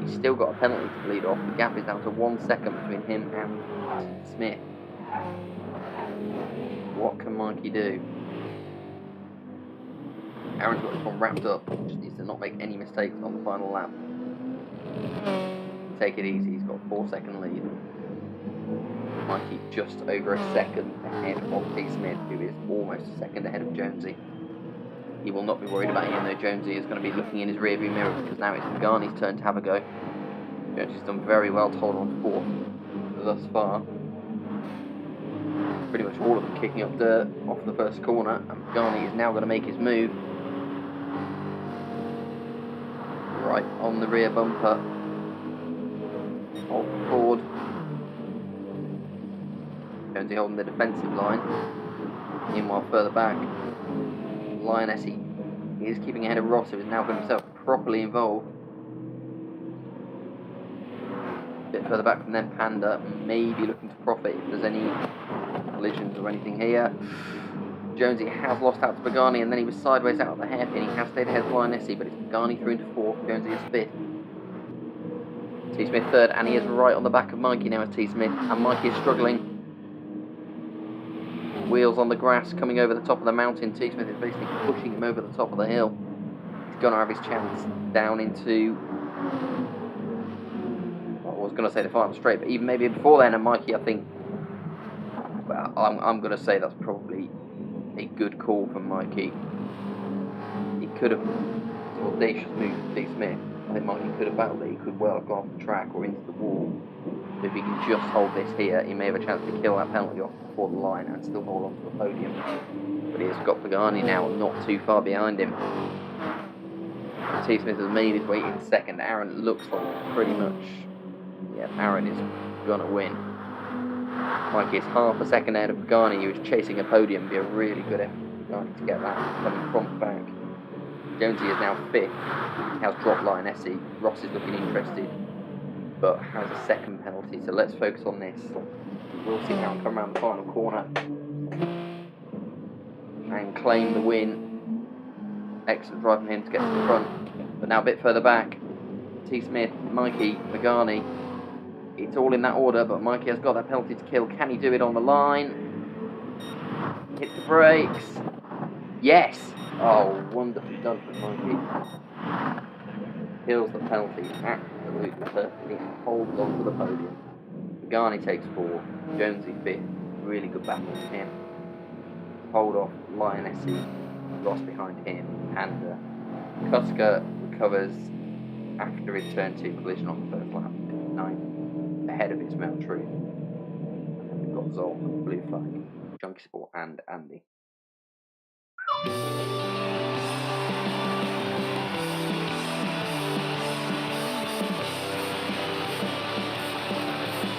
He's still got a penalty to bleed off. The gap is down to 1 second between him and Smith. What can Mikey do? Aaron's got this one wrapped up. Just needs to not make any mistakes on the final lap. Take it easy. He's got a 4-second lead. Mikey just over a second ahead of T. Smith, who is almost a second ahead of Jonesy. He will not be worried about him though. Jonesy is going to be looking in his rearview mirror because now it's Pagani's turn to have a go. Jonesy's done very well to hold on to 4th thus far. Pretty much all of them kicking up dirt off the first corner, and Pagani is now going to make his move. Right on the rear bumper. Off forward. Jonesy holding the defensive line. Meanwhile, further back, Lioness is keeping ahead of Ross, who is now got himself properly involved. A bit further back from them, Panda, maybe looking to profit if there's any collisions or anything here. Jonesy has lost out to Pagani, and then he was sideways out of the hairpin. He has stayed ahead of Lioness, but it's Pagani through into 4th. Jonesy is 5th. T. Smith 3rd, and he is right on the back of Mikey now as T. Smith, and Mikey is struggling. wheels on the grass, coming over the top of the mountain. T. Smith is basically pushing him over the top of the hill. He's going to have his chance down into, well, I was going to say the final straight, but even maybe before then. And Mikey, I think, well, I'm going to say that's probably a good call from Mikey. He could have, it's an audacious move from T. Smith. I think Mikey could have battled it. He could well have gone off the track or into the wall. But if he can just hold this here, he may have a chance to kill that penalty off before the line and still hold on to the podium. But he has got Pagani now, not too far behind him. T. Smith has made his way in second. Aaron looks like pretty much, yeah, Aaron is going to win. Mikey is half a second ahead of Pagani, who is chasing a podium. It'd be a really good effort for Pagani to get that coming from the back. Jonesy is now fifth. He has dropped Lioness. Ross is looking interested, but has a second penalty. So let's focus on this. We'll see Aaron come around the final corner and claim the win. Excellent drive from him to get to the front. But now a bit further back. T. Smith, Mikey, Pagani. It's all in that order, but Mikey has got that penalty to kill. Can he do it on the line? Hit the brakes. Yes! Oh, wonderfully done from Mikey. Kills the penalty absolutely perfectly and holds on to the podium. Pagani takes 4, Jonesy 5th. Really good battle from him. Hold off Lioness, Ross behind him, and Kuska recovers after his turn 2 collision on the first lap, 9th, ahead of his Mount Truth. And then we've got Zol, Blue Flag, Junkie Sport, and Andy.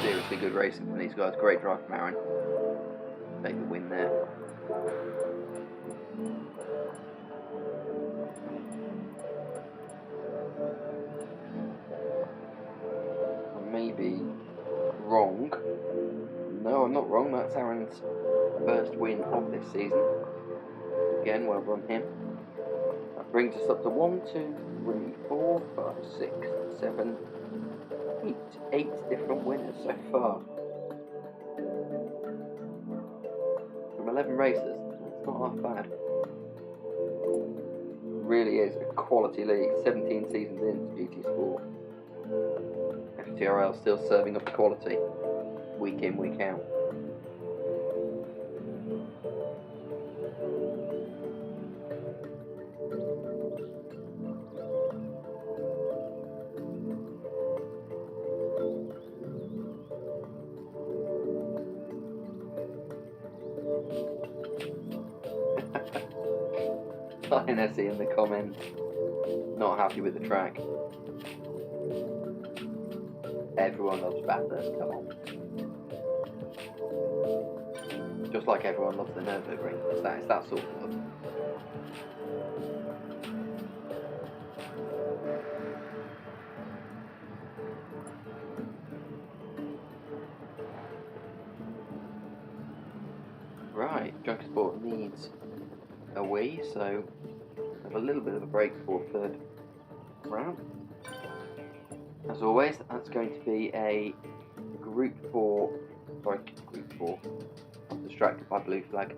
Seriously good racing from these guys. Great drive from Aaron. Take the win there. I may be wrong. No, I'm not wrong. That's Aaron's first win of this season. Again, well done him. That brings us up to 1, 2, 3, 4, 5, 6, 7, 8 different winners so far. From 11 races, it's not half bad. Really is a quality league. 17 seasons into GT Sport. FTRL still serving up the quality week in, week out. Lioness in the comments, not happy with the track. Everyone loves Bathurst, come on. Just like everyone loves the Nürburgring, it's that sort of love. Right, Junkie Sport needs a wee, so have a little bit of a break for third round. As always, that's going to be a Group 4. I'm distracted by Blue Flag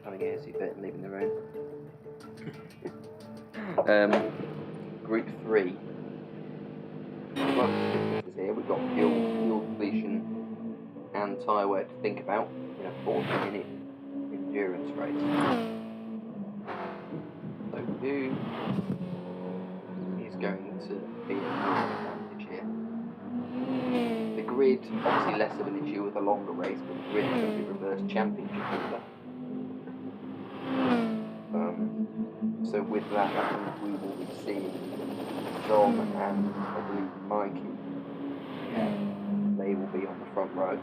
having a hissy fit and leaving the room. Group 3. We've got differences here. We've got fuel depletion and tyre wear to think about in a 40-minute endurance race. So who is going to be an advantage here? The grid, obviously less of an issue with a longer race, but the grid is going to be reverse championship order. So with that, I think we will be seeing Dom and I believe Mikey. Yeah, they will be on the front row.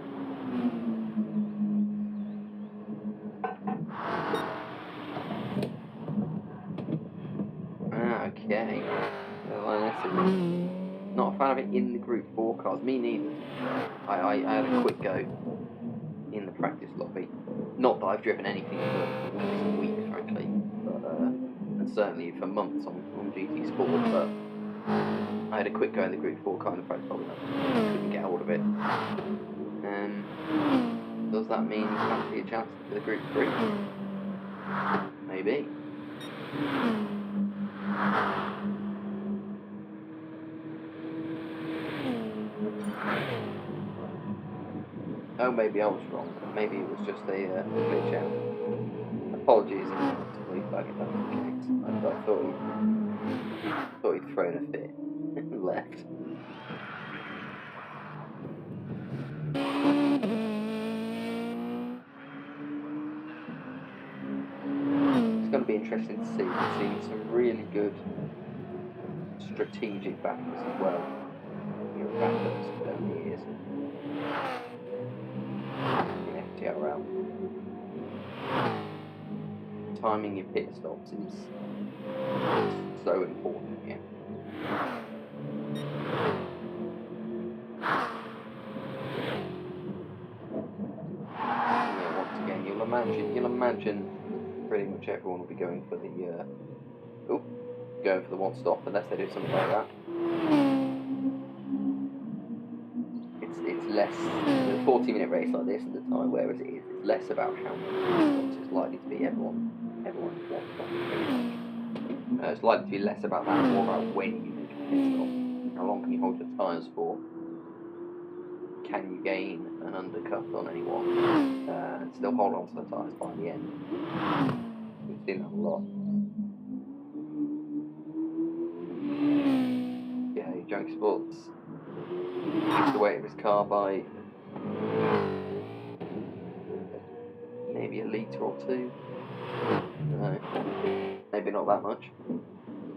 Okay. Not a fan of it in the Group 4 cars. Me neither. I had a quick go in the practice lobby. Not that I've driven anything for recent weeks, frankly, but and certainly for months on GT Sport. But I had a quick go in the Group 4 car in the practice lobby. Couldn't get hold of it. Does that mean you fancy a chance for the Group 3? Maybe. Oh, maybe I was wrong. Maybe it was just a glitch out. Apologies if that was the case. I thought he'd thrown a fit and left. It's going to be interesting to see. We've seen some really good strategic backers as well. Here at Bathurst over the years. In FTRL. Timing your pit stops is so important here. Yeah, once again, you'll imagine pretty much everyone will be going for the one stop unless they do something like that. It's less the 40-minute race like this at the time, whereas it's less about how many stops. It's likely to be everyone one stop. It's likely to be less about that, more about when you make a pit stop. How long can you hold your tyres for? Can you gain an undercut on anyone and still hold on to the tyres by the end? We've seen that a lot. Yeah, Junkie Sports used the weight of his car by maybe a litre or two. No, maybe not that much.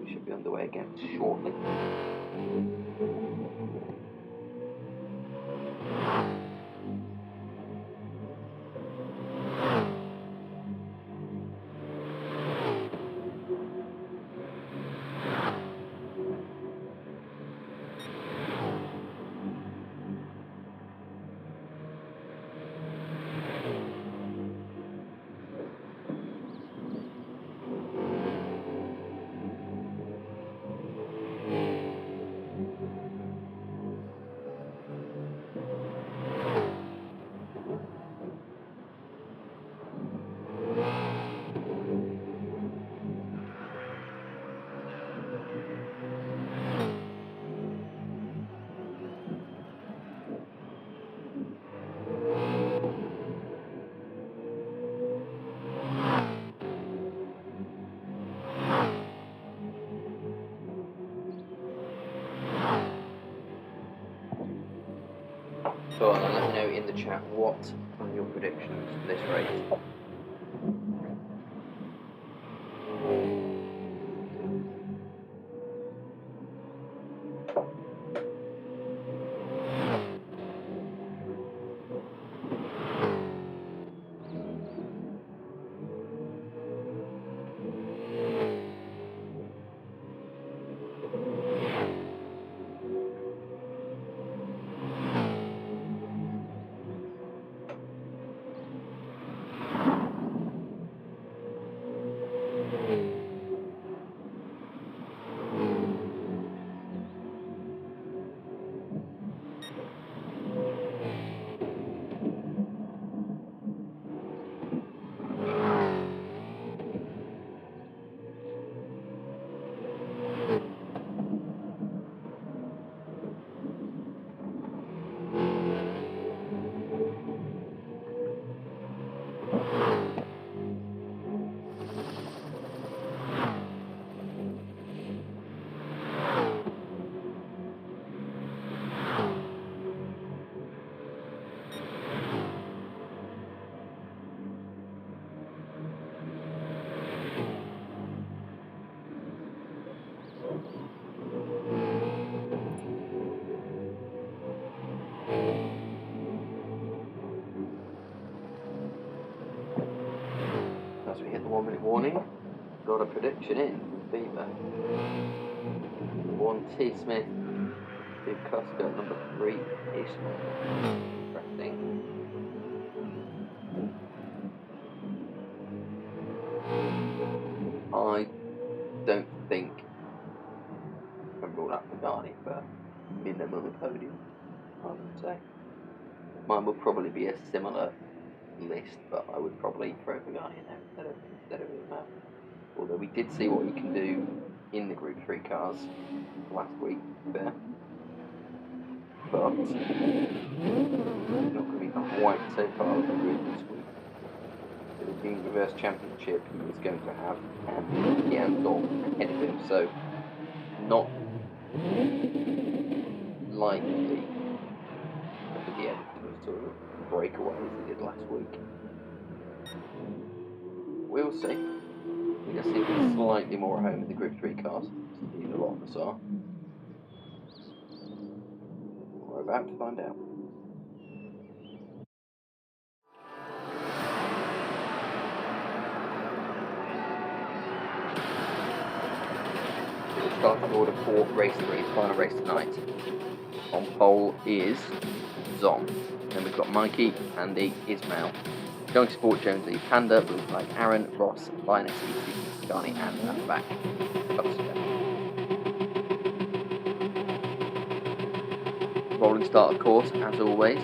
We should be underway again shortly. Go on, and let me know in the chat what are your predictions for this race. As we hit the 1 minute warning, got a prediction in from Beaver. 1 T Smith, 2 Custer, number 3 Ishmael. Interesting. I don't think I can rule out Pagani for minimum podium, I would say. Mine will probably be a similar list, but I would probably throw Pagani in there instead of Ismail. Although we did see what he can do in the Group 3 cars last week there. But he's not going to be quite so far as he did this week. The European Reverse Championship he is going to have and Dom ahead of him, so not likely at the end to sort of break away as he did last week. We'll see. I guess he'll be slightly more at home in the Group 3 cars. A lot of us are. We're about to find out. Starting order for race 3, final race tonight. On pole is Zom. Then we've got Mikey, Andy, Ismail, Junkie Sport, Jonesy, Panda, Blue Flag, Aaron, Ross, Linus, Pagani, and at the back, rolling start, of course, as always.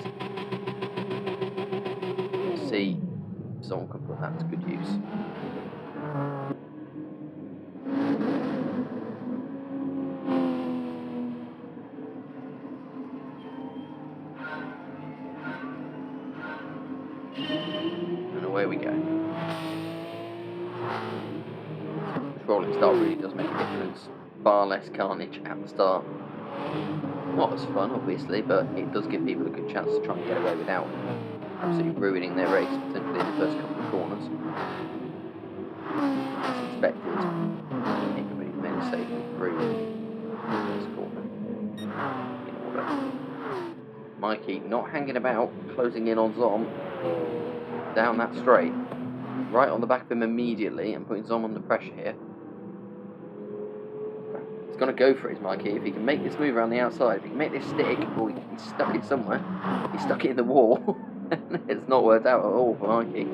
Let's see if someone can put that to good use. And away we go. This rolling start really does make a difference. Far less carnage at the start. Not as fun, obviously, but it does give people a good chance to try and get away without absolutely ruining their race, potentially in the first couple of corners. As expected, everybody's made safely through this corner. In order. Mikey not hanging about, closing in on Zom down that straight, right on the back of him immediately, and putting Zom under pressure here. He's going to go for it, Mikey. If he can make this move around the outside, if he can make this stick, or he stuck it somewhere, he stuck it in the wall. It's not worked out at all for Mikey.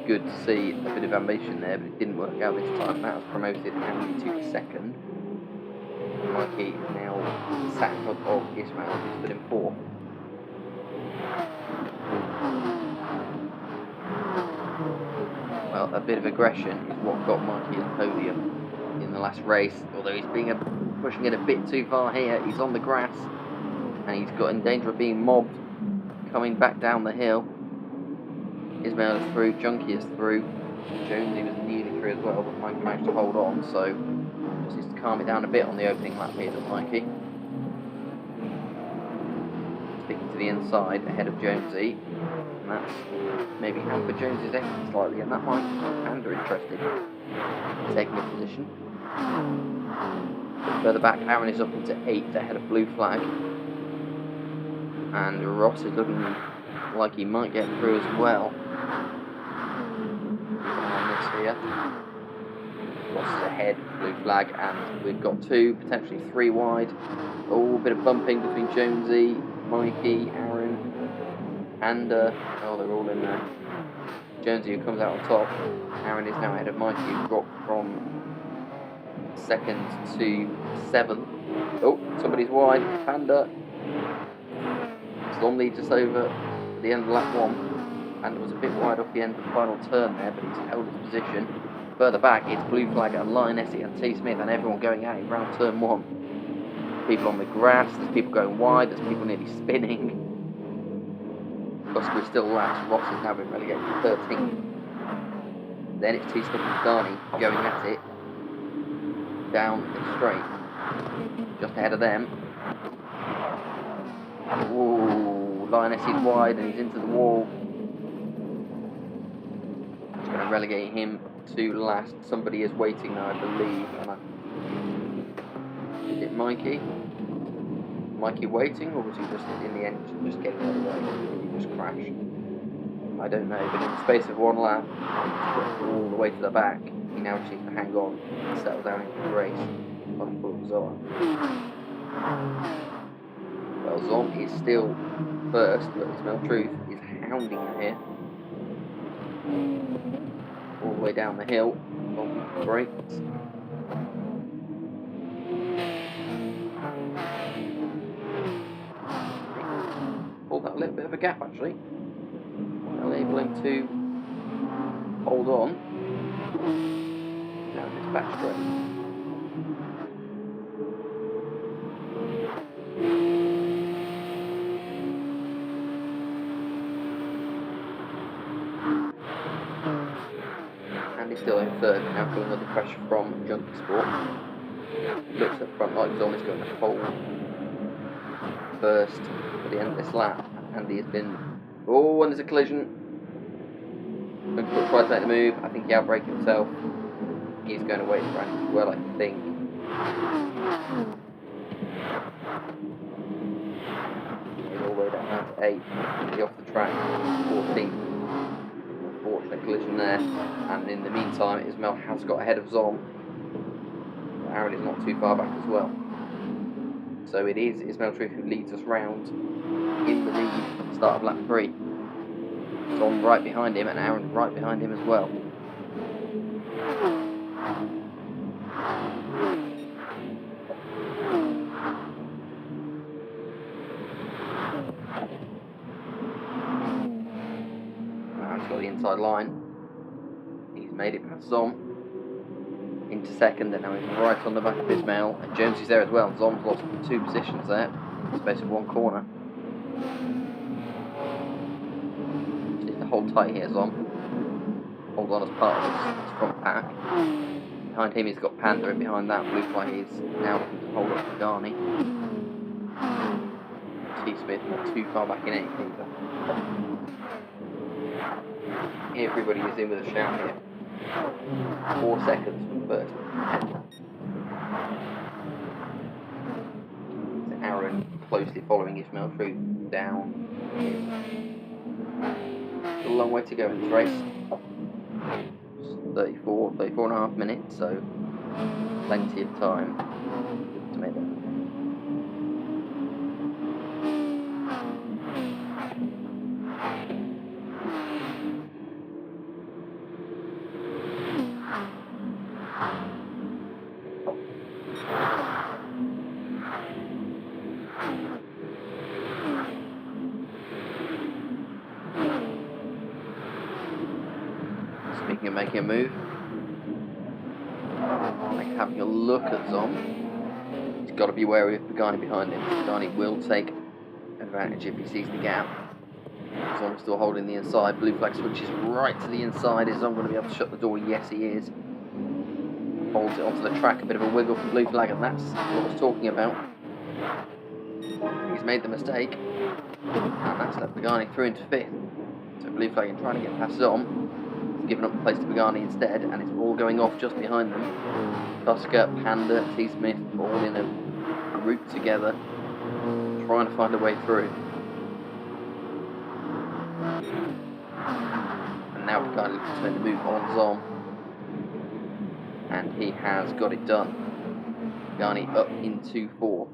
Good to see a bit of ambition there, but it didn't work out this time. That was promoted Andy to second. Mikey is now sat in front of Ismail, who's put him fourth. Well, a bit of aggression is what got Mikey the podium in the last race, although he's pushing it a bit too far here. He's on the grass and he's got in danger of being mobbed coming back down the hill. Ismail is through, Junkie is through, Jonesy was nearly through as well, but Mikey managed to hold on, so just needs to calm it down a bit on the opening lap here, doesn't Mikey? Sticking to the inside ahead of Jonesy, and that's maybe hampered Jonesy's exit slightly, and that might be Panda interested in taking a position. Further back, Aaron is up into 8th ahead of Blue Flag, and Ross is looking like he might get through as well. On this here, Ross is ahead, Blue Flag, and we've got 2, potentially 3 wide. Oh, a bit of bumping between Jonesy, Mikey, Aaron, and oh, they're all in there. Jonesy, who comes out on top. Aaron is now ahead of Mikey, who dropped from 2nd to 7th. Oh, somebody's wide. Panda. Storm leads us over to the end of lap 1. Panda was a bit wide off the end of the final turn there, but he's held his position. Further back, it's Blue Flag and Linus and T. Smith and everyone going at it round turn 1. People on the grass, there's people going wide, there's people nearly spinning. We're still last. Ross has now been relegated to 13th. Then it's T. Smith and Pagani going at it down the straight, just ahead of them. Ooh, Linus is wide and he's into the wall. It's going to relegate him to last. Somebody is waiting now, I believe. Is it Mikey? Mikey waiting, or was he just in the end just getting out of the way? Did he just crash? I don't know, but in the space of 1 lap, all the way to the back, he now just needs to hang on and settle down into the race. Well, Zom is still first, but Ismail Truth is hounding him here. All the way down the hill. Zom brakes. Pulled that a little bit of a gap actually. Well, enable him to hold on. Now dispatch straight. And he's still in third, now coming under pressure from Junkie Sport. Looks at front light zone, is going to hold first at the end of this lap. Andy has been, oh, and there's a collision. Going to try to make the move. I think he outbraked himself. He's going to wait for Andy as well, I think. He's all the way down to 8. He's off the track, 14. Unfortunate collision there. And in the meantime, Ismail has got ahead of Zom. Aaron is not too far back as well. So it is Ismail Truth who leads us round in the lead at the start of lap 3. Zom right behind him and Aaron right behind him as well. Aaron's got the inside line. He's made it past Zom. Into second, and now he's right on the back of Ismail. And Jonesy's there as well. Zom's lost 2 positions there in the space of 1 corner. Just need to hold tight here, Zom. Hold on as part of his front pack. Behind him he's got Panda, and behind that blue flag is now looking to hold up Pagani. T. Smith not too far back in anything either. Everybody is in with a shout here. 4 seconds from first. So Aaron closely following Ismail Truth down. Still a long way to go in this race. 34 and a half minutes, so plenty of time to make that. Speaking of making a move, having a look at Zom, he's got to be wary of Pagani behind him. Pagani will take advantage if he sees the gap. Zom's still holding the inside. Blue flag switches right to the inside. Is Zom going to be able to shut the door? Yes, he is. Holds it onto the track. A bit of a wiggle from Blue flag, and that's what I was talking about. He's made the mistake, and that's left Pagani through into 5th. So Blue flag is trying to get past Zom. Given up the place to Pagani instead, and it's all going off just behind them. Tusker, Panda, T. Smith all in a group together, trying to find a way through. And now Pagani looks to make the move on Zom, and he has got it done. Pagani up into 4th.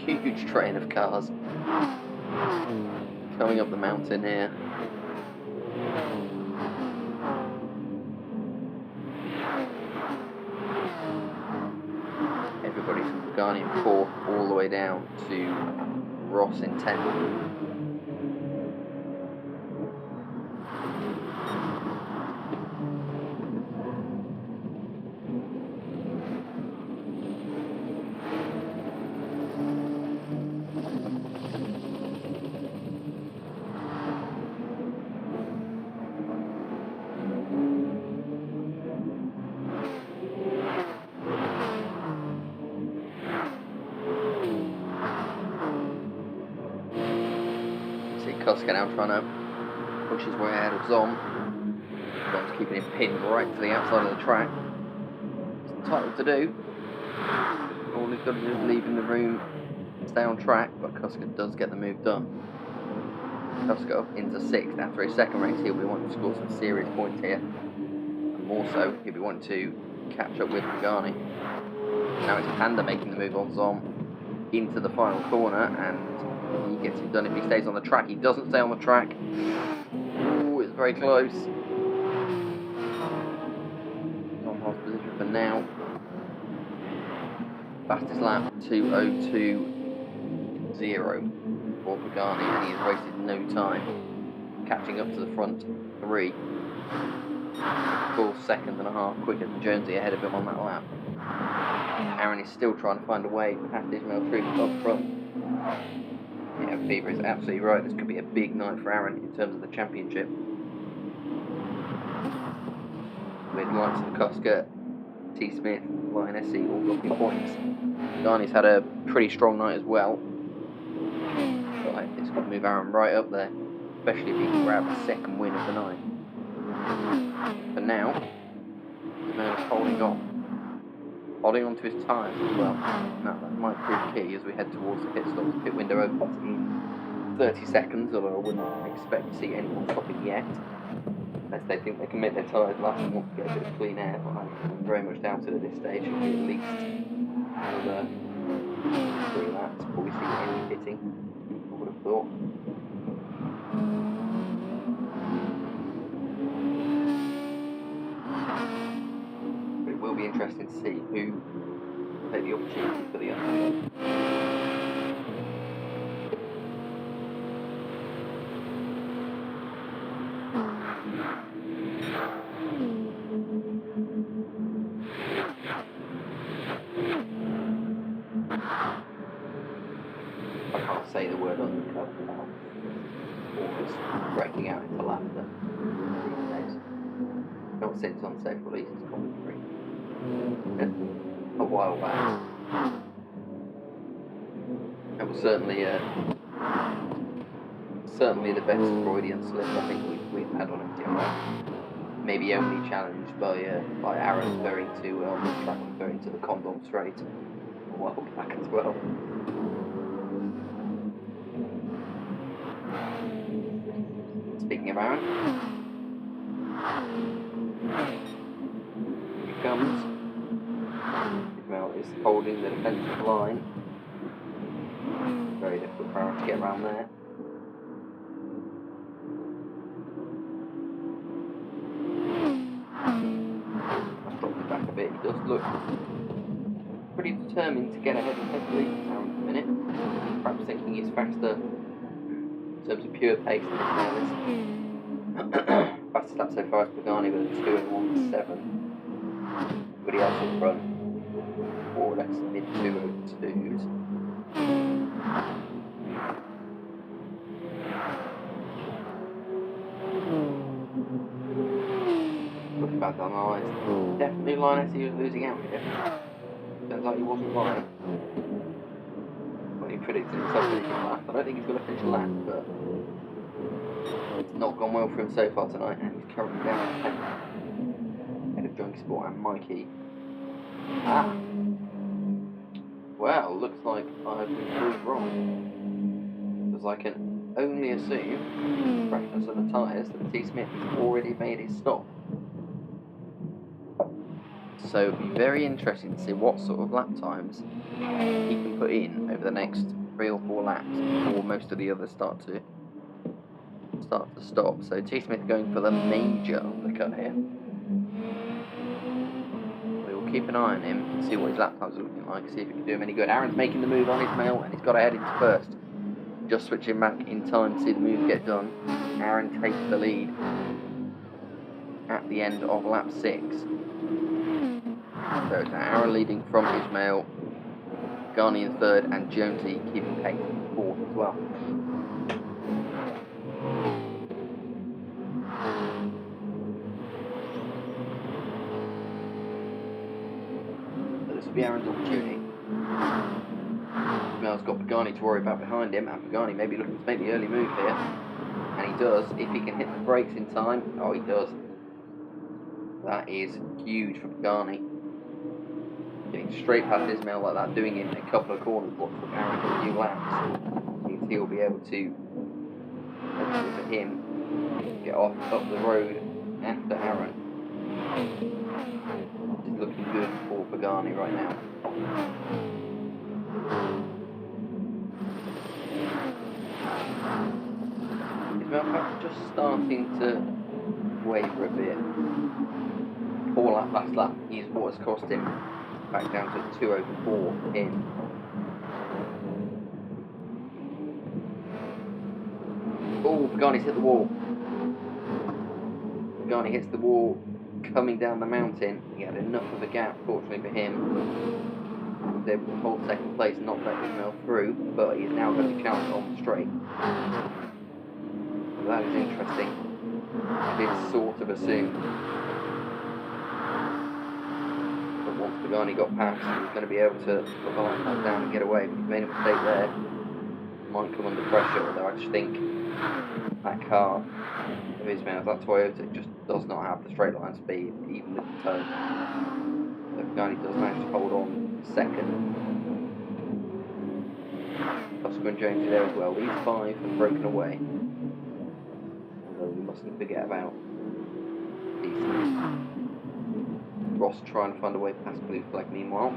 Huge train of cars coming up the mountain here. Everybody from Pagani in 4th all the way down to Ross in 10th. Kuska now trying to push his way out of Zom. Zom's keeping him pinned right to the outside of the track. It's entitled to do. All he's got to do is leave him the room, stay on track, but Kuska does get the move done. Kuska up into 6th. After his second race, he'll be wanting to score some serious points here. And more so, he'll be wanting to catch up with Pagani. Now it's Panda making the move on Zom into the final corner, and he gets it done if he stays on the track. He doesn't stay on the track. Ooh, it's very close. Fastest lap 2:02.0 for Pagani, and he has wasted no time catching up to the front three. Full second and a half quicker than Jonesy ahead of him on that lap. Aaron is still trying to find a way past Ismail Troop up front. Yeah, Fever is absolutely right. This could be a big night for Aaron in terms of the championship. With the likes of Koska, T. Smith, Lionessy all dropping points. Ghani's had a pretty strong night as well. But it's going to move Aaron right up there, especially if he can grab a second win of the night. For now, Ismail is holding on to his tyres as well. Now that might prove key as we head towards the pit stops. Pit window opens in 30 seconds, although I wouldn't expect to see anyone stopping yet, unless they think they can make their tyres last and want to get a bit of clean air. But I very much doubt it at this stage. It'll be at least another 3 laps before we see any pitting, I would have thought. But it will be interesting to see who take the opportunity for the undercut. I can't say the word undercut without almost breaking out into laughter these days. Not since Unsafe Releases commentary. A while back. It was certainly the best Freudian slip I think we've had on MTR. Maybe only challenged by Aaron referring to on this track, referring to the Condom Straight a while back as well. Speaking of Aaron, here he comes. Ismail is holding the defensive line. Very difficult for Aaron to get around there. I've dropped it back a bit. He does look pretty determined to get ahead and take the lead for Aaron for a minute. Perhaps thinking he's faster in terms of pure pace than Ismail is. Fastest lap so far is Pagani with a 2:01.7. Everybody else in front, more or less mid 2:02s. Looking back down the lines, definitely Lionessy was losing out here. Turns out he wasn't right when he predicted himself finishing last. I don't think he's going to finish last, but it's not gone well for him so far tonight, and he's currently down at 10th. Head of Junkie Sport and Mikey. Well, looks like I've been proved wrong. Because I can only assume, freshness of the tyres, that T. Smith has already made his stop. So it'll be very interesting to see what sort of lap times he can put in over the next 3 or 4 laps before most of the others start to stop. So T. Smith going for the major undercut here. We will keep an eye on him and see what his lap times are looking like, see if he can do him any good. Aaron's making the move on Ismail and he's got to head into first. Just switching back in time to see the move get done. Aaron takes the lead at the end of lap 6. So it's Aaron leading from Ismail, Ghani in 3rd, and Jonesy keeping pace in 4th as well. So this will be Aaron's opportunity. Ismail's got Pagani to worry about behind him, and Pagani may be looking to make the early move here. And he does, if he can hit the brakes in time. Oh, he does. That is huge for Pagani. Getting straight past Ismail like that, doing it in a couple of corners, what took Aaron a few laps. Means he'll be able to, hopefully for him, get off up the road after Aaron. Which is looking good for Pagani right now. Ismail perhaps just starting to waver a bit. All that last lap is what has cost him back down to 204 in. Oh, Pagani's hit the wall. Pagani hits the wall coming down the mountain. He had enough of a gap, fortunately for him. He was able to hold second place and not let Ismail through, but he's now going to be challenged on the straight. So that is interesting. I did sort of assume that once Pagani got past, he was going to be able to put the line back down and get away, but he made a mistake there. Might come under pressure, although I just think that car of Ismail's, that Toyota, just does not have the straight line speed, even with the toe. So Pagani does manage to hold on second. Oscar and Jones are there as well. These 5 have broken away. Although we mustn't forget about these. Ross trying to find a way past Blue Flag meanwhile.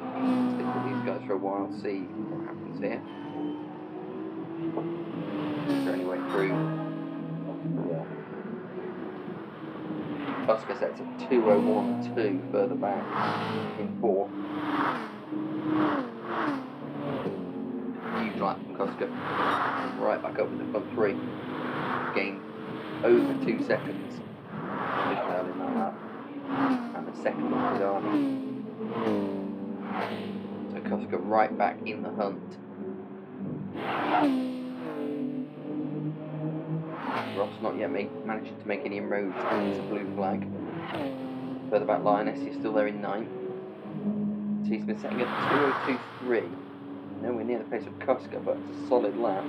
Stick with these guys for a while, see what happens here. Is there any way through? Yeah. Oscar sets at 2:01.2 further back in 4th. Huge lap from Koska. Right back up with the front 3. Gained over 2 seconds. Ismail in that lap. And the second one was Arnie. So Koska right back in the hunt. Ross not yet managing to make any inroads into Blue Flag. Further back, Lioness is still there in 9th. He's been setting at 2:02.3. Nowhere near the pace of Koska, but it's a solid lap.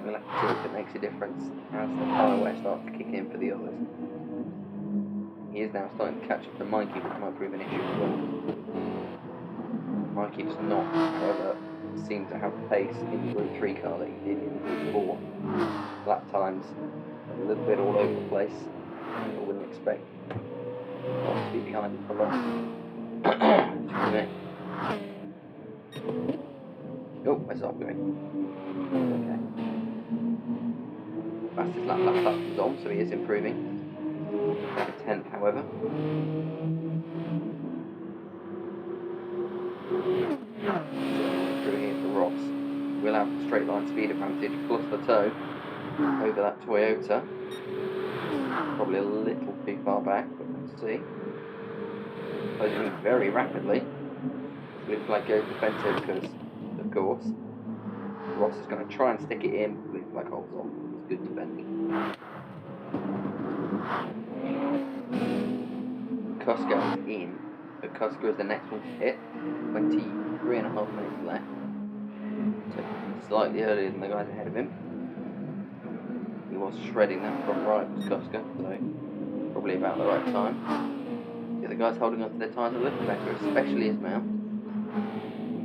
We'll have to see if it makes a difference as the power wear starts to kick in for the others. He is now starting to catch up to Mikey, which might prove an issue as well. Mikey does not, however, seem to have the pace in the Group 3 car that he did in Group 4. Lap times a little bit all over the place. I wouldn't expect Ross to be behind him for long. Excuse me. Oh, where's that going? Okay. Fastest lap is on, so he is improving. Down to 10th, however. Through here for Ross. We'll have the straight line speed advantage plus the toe over that Toyota. Probably a little too far back, but let's see. Closing very rapidly. Blue Flag goes defensive because, of course, Ross is going to try and stick it in. Blue Flag holds on. It's good defending. Koska is in, but Koska is the next one to hit. 23.5 minutes left. So slightly earlier than the guys ahead of him. He was shredding that front right, was Koska, so probably about the right time. The other guys holding on to their tyres a little better, especially Ismail.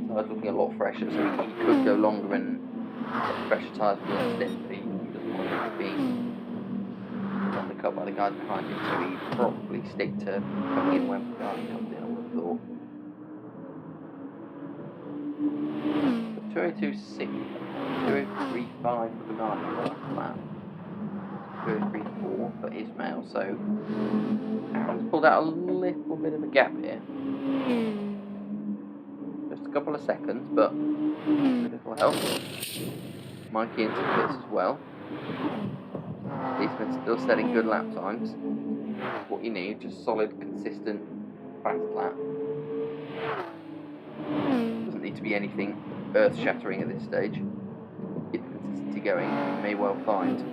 So I was looking a lot fresher, so he could go longer and get fresher tyres for the stint, but he doesn't want to be undercut by the guys behind him, so he'd probably stick to coming in when Pagani comes in, I would have thought. 2:02.6, 2:03.5 for Pagani last lap. 2:03.4 for Ismail, so Aaron's pulled out a little bit of a gap here. Just a couple of seconds, but a little help. Mikey into pits as well. He's been still setting good lap times. What you need, just solid, consistent, fast lap. Doesn't need to be anything earth-shattering at this stage. Get the consistency going, you may well find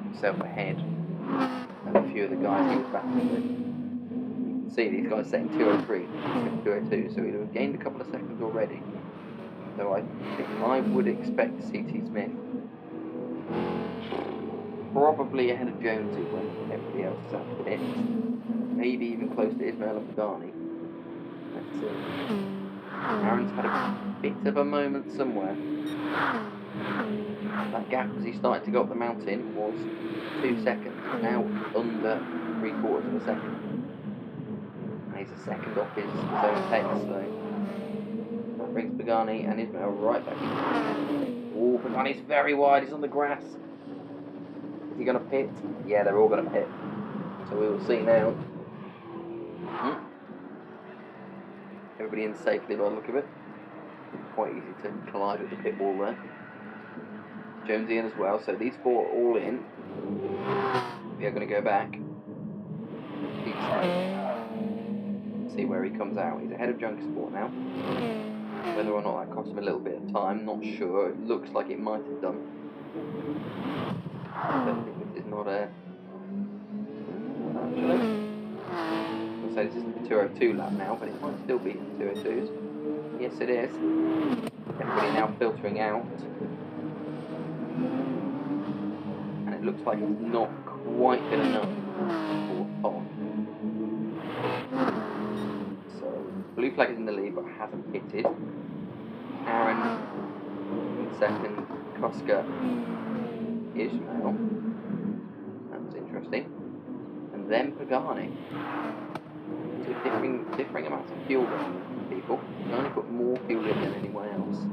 himself ahead and a few of the guys he was battling with. You can see these guys setting 2:03, 2:02, so he'd have gained a couple of seconds already. So I think I would expect to see T. Smith probably ahead of Jonesy when everybody else is out of pits. Maybe even close to Ismail and Pagani. Let's see. Aaron's had a bit of a moment somewhere. That gap as he started to go up the mountain was 2 seconds, now under 3/4 of a second. And he's a second off his own pace, so that brings Pagani and Ismail right back in. Oh, Pagani's very wide, he's on the grass. Is he going to pit? Yeah, they're all going to pit. So we will see now everybody in safely by the look of it. Quite easy to collide with the pit wall there. Jonesy in as well, so these four are all in. We are going to go back. See where he comes out. He's ahead of Junkie Sport now. Whether or not that cost him a little bit of time, not sure. It looks like it might have done. I don't think this is not a... Actually, I'll say this isn't the 202 lap now, but it might still be the 202s. Yes, it is. Everybody now filtering out. And it looks like it's not quite good enough for Tom. So, blue flag is in the lead, but hasn't pitted. Aaron in second, Koska, Ismail. That's interesting. And then Pagani. Two differing amounts of fuel in people. They only put more fuel in than anyone else.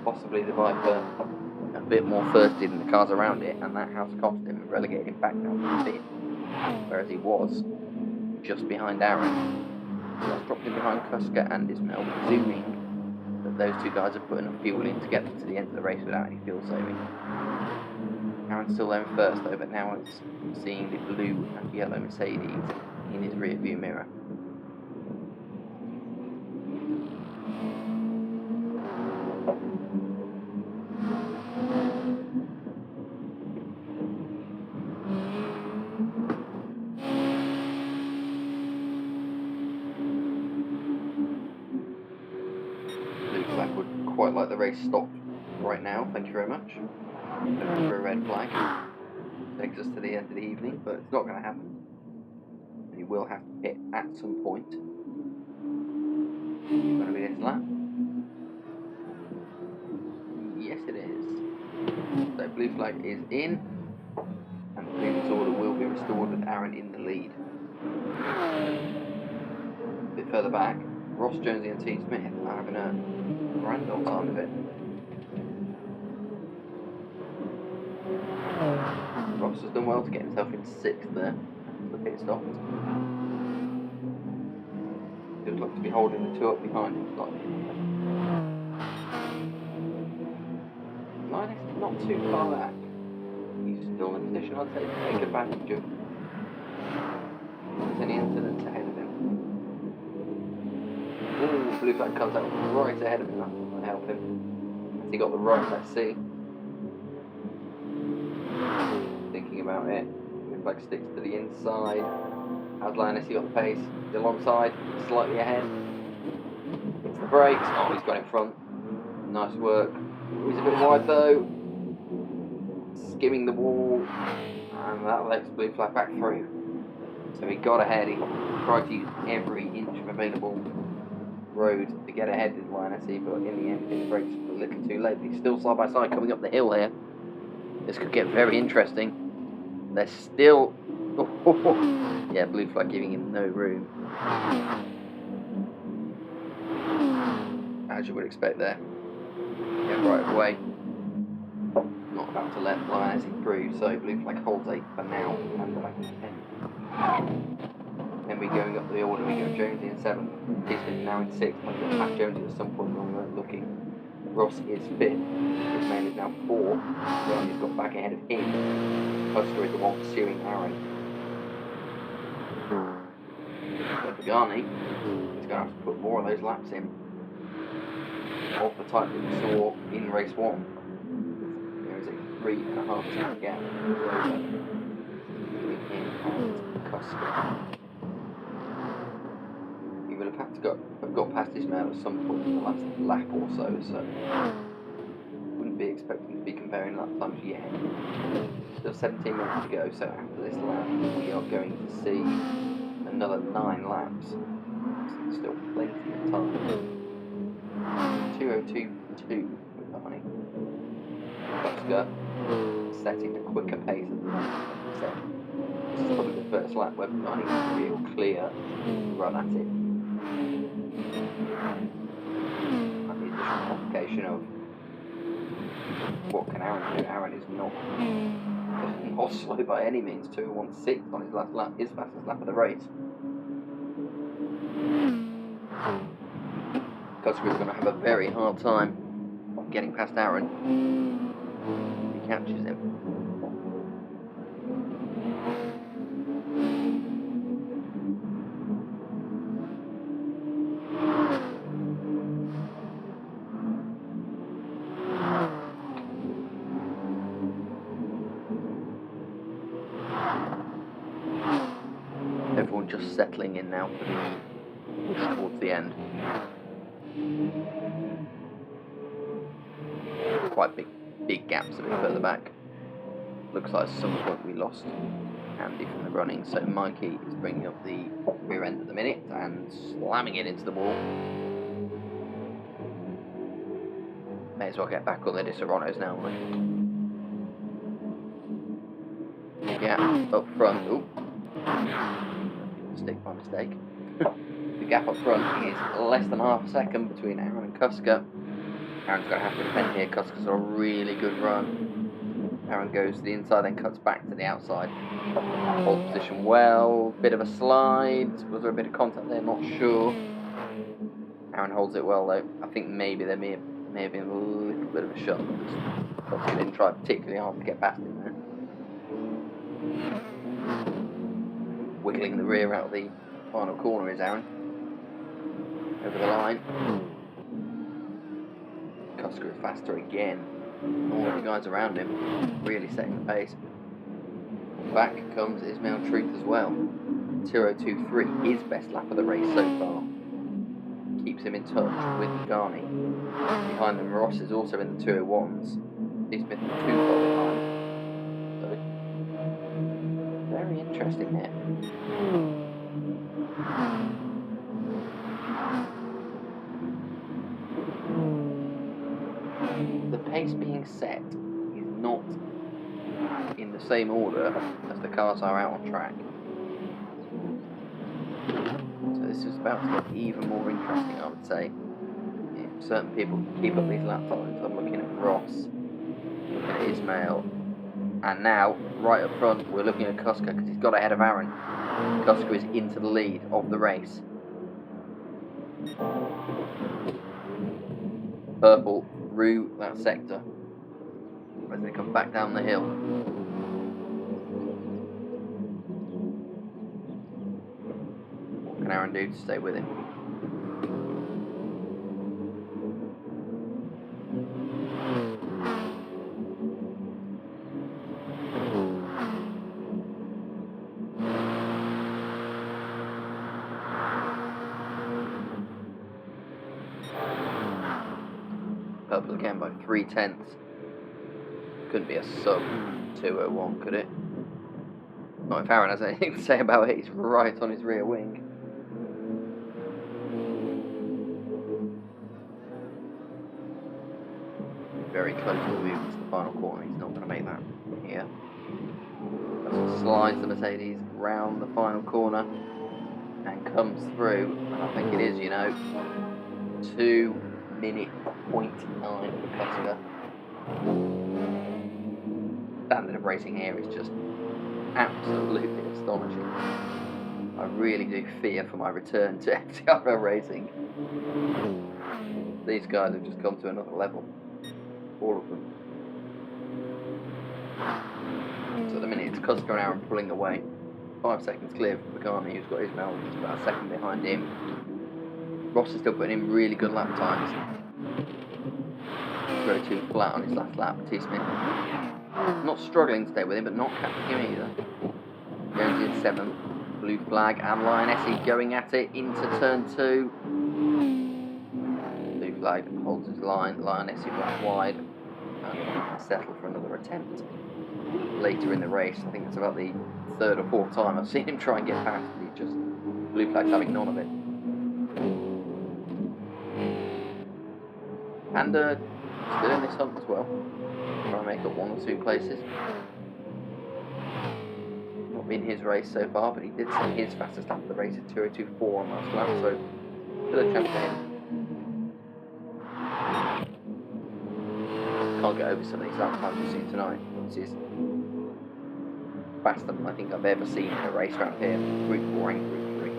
Possibly the Viper a bit more thirsty than the cars around it, and that has cost him and relegated him back down to the pit. Whereas he was just behind Aaron. So that's dropped him behind Kuska and Ismail, presuming that those two guys have put enough fuel in to get them to the end of the race without any fuel saving. Aaron's still there in first though, but now it's seeing the blue and yellow Mercedes in his rear view mirror. That would quite like the race stopped right now, thank you very much. Looking for a red flag. Takes us to the end of the evening, but it's not going to happen. You will have to pit at some point. It's going to be this lap. Yes, it is. So blue flag is in, and the previous order will be restored with Aaron in the lead. A bit further back, Ross, Jonesy and T. Smith are having a grand old time of it. Ross has done well to get himself in 6th there. The pit stopped. Feels like to be holding the two up behind him slightly. Linus is not too far back. He's still in a position, I'd say, to take advantage of. If there's any incidents ahead of him. Ooh, blue flag comes out right ahead of him. That might help him. Has he got the right? Let's see. Thinking about it. Blue flag sticks to the inside. How's Linus? He got the pace. He's alongside. Slightly ahead. Hits the brakes. Oh, he's got in front. Nice work. He's a bit wide though. Skimming the wall. And that lets blue flag back through. So he got ahead. He tried to use every inch of available road to get ahead with Linus, but in the end his brakes were a little too late. He's still side by side coming up the hill here. This could get very interesting. They're still... yeah, blue flag giving him no room. As you would expect there. Yeah, right away. Not about to let Linus through, so blue flag holds 8 for now and back in 10. Then we're going up the order, we go Jonesy in 7th, Tisman now in 6th, might get past Jonesy at some point when we weren't looking. Ross is 5th, his man is now 4th, well, he's got back ahead of him. Custer is the one pursuing Aaron. But Pagani is going to have to put more of those laps in, of the type that we saw in race 1. There is a 3.5 second gap. Custer. He would have had to have got past his man at some point in the last lap or so, wouldn't be expecting to be comparing lap times yet. Still 17 minutes to go, so after this lap we are going to see another 9 laps. Still plenty of time. 2:02.2 with Barney. Oscar setting a quicker pace at the moment. So this is probably the first lap where Barney has a real clear run at it. And the additional complication of what can Aaron do? Aaron is not slow by any means. 2:16 on his last lap, his fastest lap of the race. Cusker is going to have a very hard time getting past Aaron. He catches him. Everyone just settling in now for the push towards the end. Quite big gaps a bit further back. Looks like at some point we lost Andy from the running, so Mikey is bringing up the rear end at the minute and slamming it into the wall. May as well get back on the Serranos now, yeah, up front. Ooh. Stick by mistake. The gap up front is less than half a second between Aaron and Cusker. Aaron's going to have to defend here. Cusker's on a really good run. Aaron goes to the inside, then cuts back to the outside. Holds position well. Bit of a slide. Was there a bit of contact there? Not sure. Aaron holds it well though. I think maybe there may have been a little bit of a shot. Cusker didn't try particularly hard to get past him there. Wiggling the rear out of the final corner is Aaron. Over the line. Cusker is faster again. All the guys around him really setting the pace. Back comes Ismail Truth as well. 2:02.3, his best lap of the race so far. Keeps him in touch with Garni. Behind them, Ross is also in the 2:01s. Steve Smith 2 far behind. So, very interesting there. The pace being set is not in the same order as the cars are out on track. So this is about to get even more interesting, I would say. If certain people can keep up these lap times. I'm looking at Ross, looking at Ismail, and now, right up front, we're looking at Cusker because he's got ahead of Aaron. Cusker is into the lead of the race. Purple through that sector as they come back down the hill. What can Aaron do to stay with him? Purple again by 0.3. Couldn't be a sub 2:01, could it? Not if Aaron has anything to say about it. He's right on his rear wing. Very close to moving to the final corner. He's not going to make that here. That's what slides the Mercedes round the final corner and comes through. And I think it is, 2 minute 0.9 for Cusker. Standard of racing here is just absolutely astonishing. I really do fear for my return to FTRL racing. These guys have just gone to another level. All of them. So at the minute it's Cusker and Aaron pulling away. 5 seconds clear from Pagani, who's got Ismail just about a second behind him. Ross is still putting in really good lap times. 2:02 flat on his last lap. T. Smith not struggling to stay with him, but not catching him either. Jones in 7th. Blue flag and Lionessi going at it into turn 2. Blue flag holds his line. Lionessi back wide and settle for another attempt later in the race. I think it's about the 3rd or 4th time I've seen him try and get past. He just blue flag's having none of it. And still in this hunt as well. Trying to make up 1 or 2 places. Not been his race so far, but he did set his fastest lap of the race at 2:02.4 on last lap, so still a chance for him. Can't get over some of these lap times we've seen tonight. This is faster than I think I've ever seen in a race round here. Group 4 and Group 3.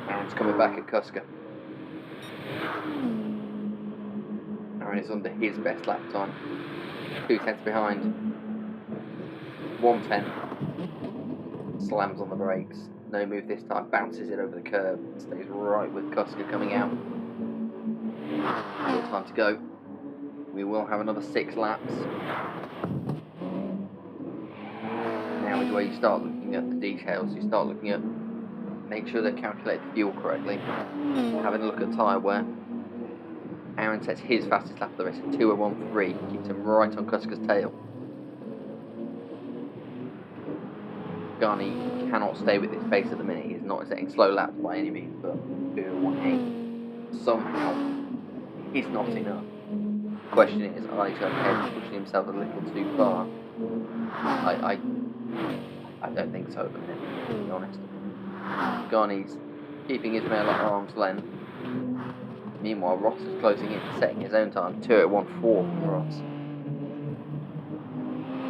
And Aaron's coming back at Cusker. Aaron is under his best lap time. 2 tenths behind. 1 tenth. Slams on the brakes. No move this time. Bounces it over the curb. Stays right with Cusker coming out. Still time to go. We will have another 6 laps. Now is where you start looking at the details. You start looking at, make sure they calculate the fuel correctly. Having a look at tyre wear. Aaron sets his fastest lap of the race at 2:01.3. Keeps him right on Cusker's tail. Garney cannot stay with this pace at the minute. He's not setting slow laps by any means, but 2:01.8 somehow is not enough. The question is, are he pushing himself a little too far? I don't think so at the minute, to be honest. Garney's keeping Ismail at arm's length. Meanwhile, Ross is closing in, setting his own time, 2:01.4 from Ross.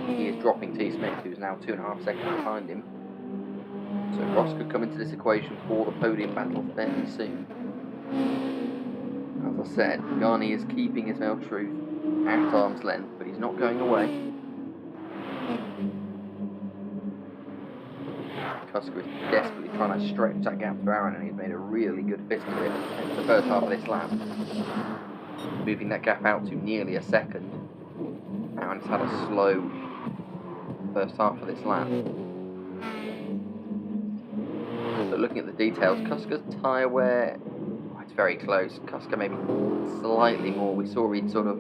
He is dropping T. Smith, who's now 2.5 seconds behind him. So Ross could come into this equation for the podium battle fairly soon. As I said, Garney is keeping Ismail Truth at arm's length, but he's not going away. Cusker is desperately trying to stretch that gap to Aaron, and he's made a really good fist of it in the first half of this lap, moving that gap out to nearly a second. Aaron's had a slow first half of this lap. But looking at the details, Cusker's tyre wear, it's very close. Cusker maybe slightly more. We saw he'd sort of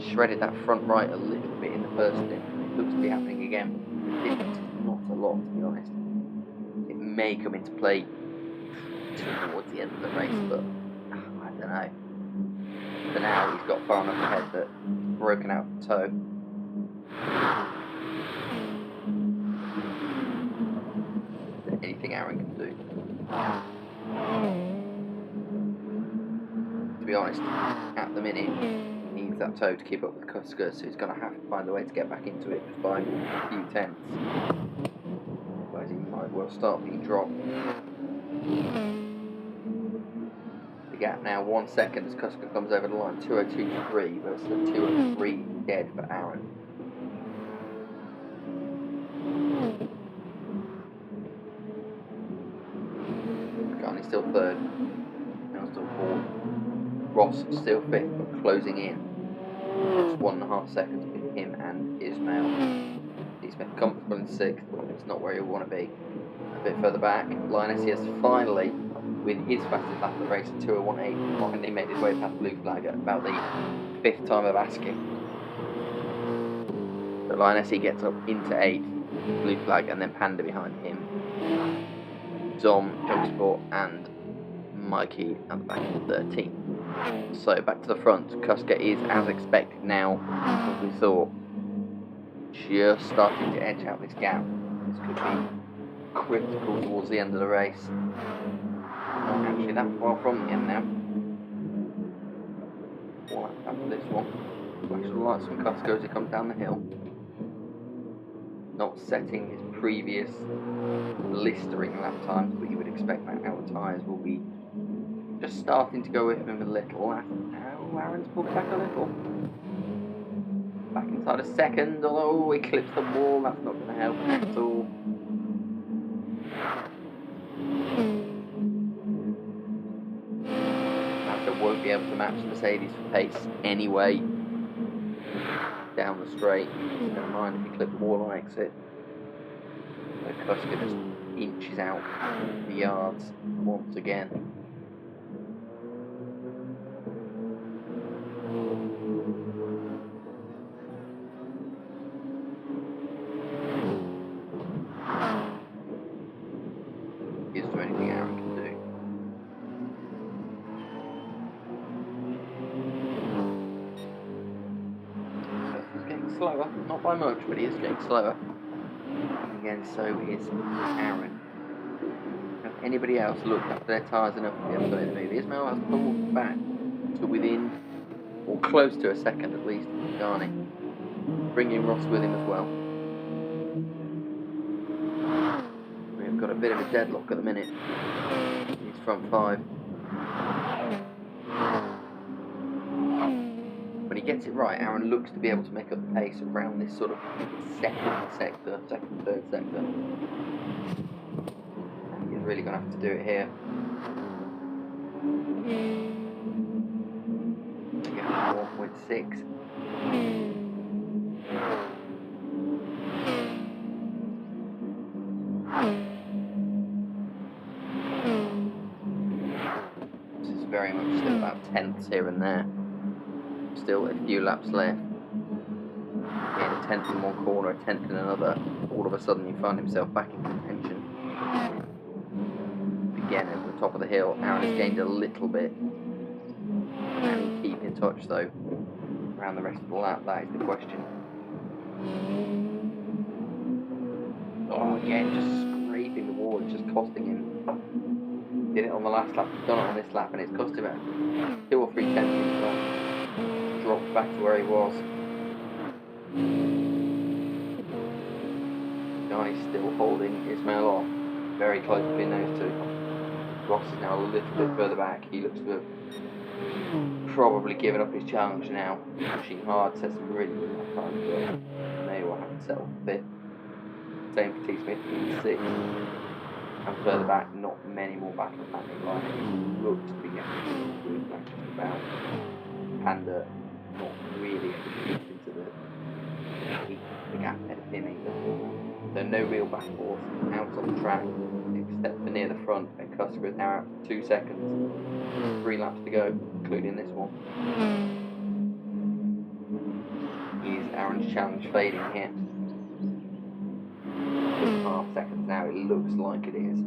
shredded that front right a little bit in the first stint. It looks to be happening again. The difference is not a lot, to be honest. It may come into play towards the end of the race, but I don't know. For now, he's got far enough ahead that broken out the toe. Anything Aaron can do. To be honest, at the minute, he needs that toe to keep up with Cusker, so he's going to have to find a way to get back into it just by a few tenths. Otherwise, he might well start being dropped. The gap now 1 second as Cusker comes over the line, 2:02.3 versus a 2:03 dead for Aaron. Garney still third, now still fourth. Ross still fifth, but closing in. Just 1.5 seconds between him and Ismail. He's been comfortable in sixth, but it's not where he'll want to be. A bit further back, Linus has finally, with his fastest lap of the race at 2:01.8, finally made his way past Blue Flag at about the 5th time of asking. But Linus gets up into 8th, Blue Flag, and then Panda behind him. Dom, Jogsport, and Mikey at the back of 13th. So back to the front, Cusker is, as expected now, as we thought, just starting to edge out this gap. This could be critical towards the end of the race. Not actually that far from the end now. 4 laps after this one. Flashing lights from Cusker as he comes down the hill. Not setting his previous blistering lap times, but you would expect that now the tyres will be just starting to go with him a little. Now Aaron's pulled back a little. Back inside a second, although he clips the wall, that's not going to help at all. Master won't be able to match Mercedes for pace anyway. Down the straight, never mind if he clips the wall on exit. So Cusker just inches out the yards once again. Is there anything Aaron can do? He's getting slower, not by much, but he is getting slower. And again, so is Aaron. Have anybody else looked after their tyres enough to be able to make the move? Ismail has pulled back to within, or close to a second at least, of Garney. Bringing Ross with him as well. We've got a bit of a deadlock at the minute. He's front five. When he gets it right, Aaron looks to be able to make up the pace around this sort of second, third sector. And he's really going to have to do it here. Again, 1.6. This is very much still about tenths here and there. Still a few laps left. Getting a tenth in one corner, a tenth in another. All of a sudden you find himself back in contention. Again over the top of the hill. Aaron has gained a little bit. Can he keep in touch though around the rest of the lap? That is the question. Oh, again, just scraping the wall. It's just costing him. Did it on the last lap, done it on this lap, and it's cost him about 2 or 3 tenths. Dropped back to where he was. Guy's still holding Ismail off. Very close between those two. Ross is now a little bit further back. He looks to have probably given up his challenge now. Pushing hard, set some really good times, but they will have to settle for 5th. Same for T. Smith in 6th. And further back, not many more back on that line. It looks to be getting good back just about. Panda not really able to get into the gap ahead of him either. So no real back and forth out on the track, except for near the front, and Custer is now out for 2 seconds. 3 laps to go, including this one. Is Aaron's challenge fading here? 2.5 seconds now, it looks like it is.